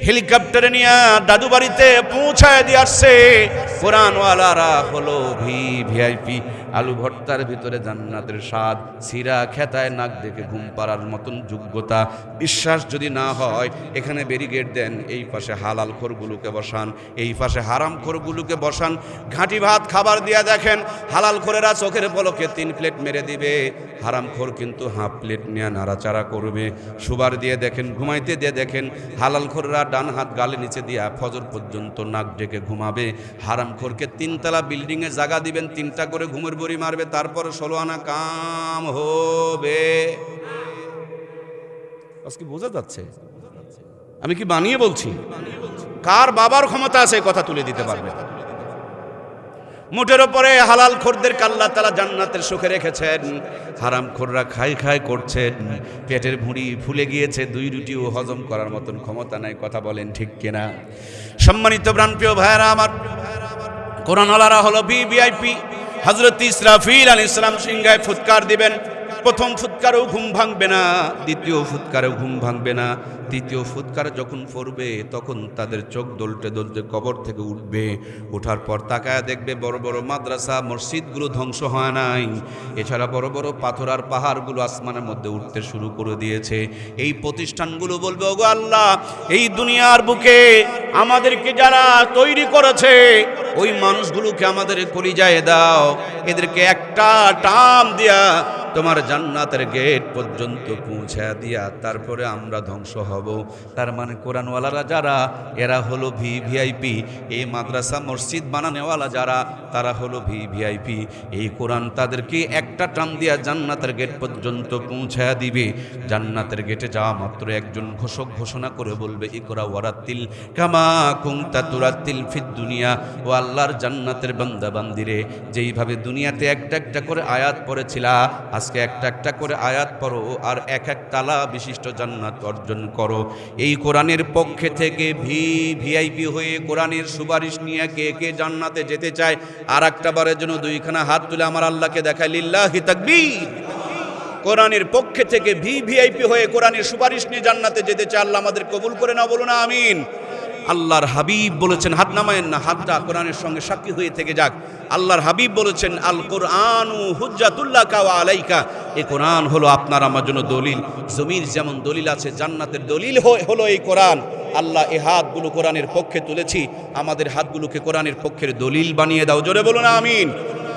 হেলিকপ্টারে নিয়ে দাদুবাড়িতে পৌঁছায় দিয়ে আসছে। কোরআনওয়ালারা হলো ভিআইপি। আলু ভর্তার ভিতরে জান্নাতের স্বাদ, সিরা খেতায় নাক দেখে ঘুম পাড়ার মতন যোগ্যতা। বিশ্বাস যদি না হয় এখানে ব্যারিকেড দেন, এই পাশে হালাল খোরগুলোকে বসান, এই পাশে হারাম খোরগুলোকে বসান। ঘাঁটি ভাত খাবার দিয়া দেখেন, হালাল খোরেরা চোখের পলকে 3 প্লেট মেরে দিবে, হারাম খোর কিন্তু হাফ প্লেট নিয়ে নাড়াচাড়া করবে। সুবার দিয়ে দেখেন, ঘুমাইতে দিয়ে দেখেন, হালাল খোররা ডান হাত গালে নিচে দিয়া ফজর পর্যন্ত নাক ডেকে ঘুমাবে। হারাম খোরকে 3 তলা বিল্ডিংয়ে জায়গা দিবেন, 3টা করে ঘুমের বড়ি মারবে, তারপরে 16 আনা কাম হবে। আজকে বোঝা যাচ্ছে আমি কি বানিয়ে বলছি? কার বাবার ক্ষমতা আছে কথা তুলে দিতে পারবে? মুঠের ওপরে হালাল খোরদের আল্লাহ তাআলা জান্নাতের সুখে রেখেছেন। হারাম খোররা খাই করছেন, পেটের ভুঁড়ি ফুলে গিয়েছে, 2 রুটিও হজম করার মতন ক্ষমতা নাই। কথা বলেন ঠিক কিনা? সম্মানিত প্রাণপ্রিয় ভাইয়েরা আমার, কোরআনওয়ালারা হলো ভিআইপি। হযরত ইসরাফিল আলাইহিস সালাম সিংহায় ফুৎকার দিবেন। প্রথম ফুৎকারেও ঘুম ভাঙবে না, দ্বিতীয় ফুৎকারেও ঘুম ভাঙবে না, তৃতীয় ফুৎকার যখন পড়বে তখন তাদের চোখ দোলতে দোলতে কবর থেকে উঠবে। ওঠার পর তাকায় দেখবে বড় বড় মাদ্রাসা মসজিদগুলো ধ্বংস হয় নাই, এছাড়া বড় বড় পাথর আর পাহাড়গুলো আসমানের মধ্যে উঠতে শুরু করে দিয়েছে। এই প্রতিষ্ঠানগুলো বলবে, ওগো আল্লাহ, এই দুনিয়ার বুকে আমাদেরকে যারা তৈরি করেছে ওই মানুষগুলোকে আমাদের কলিজায় দাও, এদেরকে একটা টান দিয়া তোমার জান্নাতের গেট পর্যন্ত পৌঁছা দিয়া তারপরে আমরা ধ্বংস হব। তার মানে কোরআনওয়ালারা যারা, এরা হলো ভিআইপি। এই মাদ্রাসা মসজিদ বানানোওয়ালা যারা, তারা হলো ভিআইপি। এই কোরআন তাদেরকে একটা টান দিয়া জান্নাতের গেট পর্যন্ত পৌঁছা দিবে। জান্নাতের গেটে যাওয়া মাত্র একজন ঘোষক ঘোষণা করে বলবে, ইকরা ওয়ারাতিল কামা কুনতা তুরাতিল ফিদ দুনিয়া। ও আল্লাহর জান্নাতের বান্দা বান্দিরে, যেইভাবে দুনিয়াতে একটা একটা করে আয়াত পড়েছিলা, আজকে একটা একটা করে আয়াত পড়ো আর এক এক তালা বিশিষ্ট জান্নাত অর্জন করো। এই কোরআনের পক্ষে থেকে ভিআইপি হয়ে কোরআনের সুপারিশ নিয়ে কে কে জান্নাতে যেতে চায় আর একটা বারের জন্য দুইখানা হাত তুলে আমার আল্লাহকে দেখায় লিল্লাহি তাকবীর। কোরআনের পক্ষে থেকে ভিআইপি হয়ে কোরআনের সুপারিশ নিয়ে জান্নাতে যেতে চায়, আল্লাহ আমাদের কবুল করে না, বলুন আমিন। আল্লাহর হাবিব বলেছেন, হাত নামায়েন না, হাতটা কোরআনের সঙ্গে সাক্ষী হয়ে থেকে যাক। আল্লাহর হাবিব বলেছেন, আল কোরআনু হুজ্জাতুল্লাকা ওয়া আলাইকা, এই কোরআন হলো আপনার আমার জন্য দলিল। জমির যেমন দলিল আছে, জান্নাতের দলিল হলো এই কোরআন। আল্লাহ এই হাতগুলো কোরআনের পক্ষে তুলেছি, আমাদের হাতগুলোকে কোরআনের পক্ষের দলিল বানিয়ে দাও, জোরে বলুন আমিন।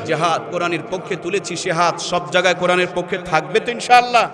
যে হাত কোরআনের পক্ষে তুলেছি সে হাত সব জায়গায় কোরআনের পক্ষে থাকবে তো ইনশাআল্লাহ।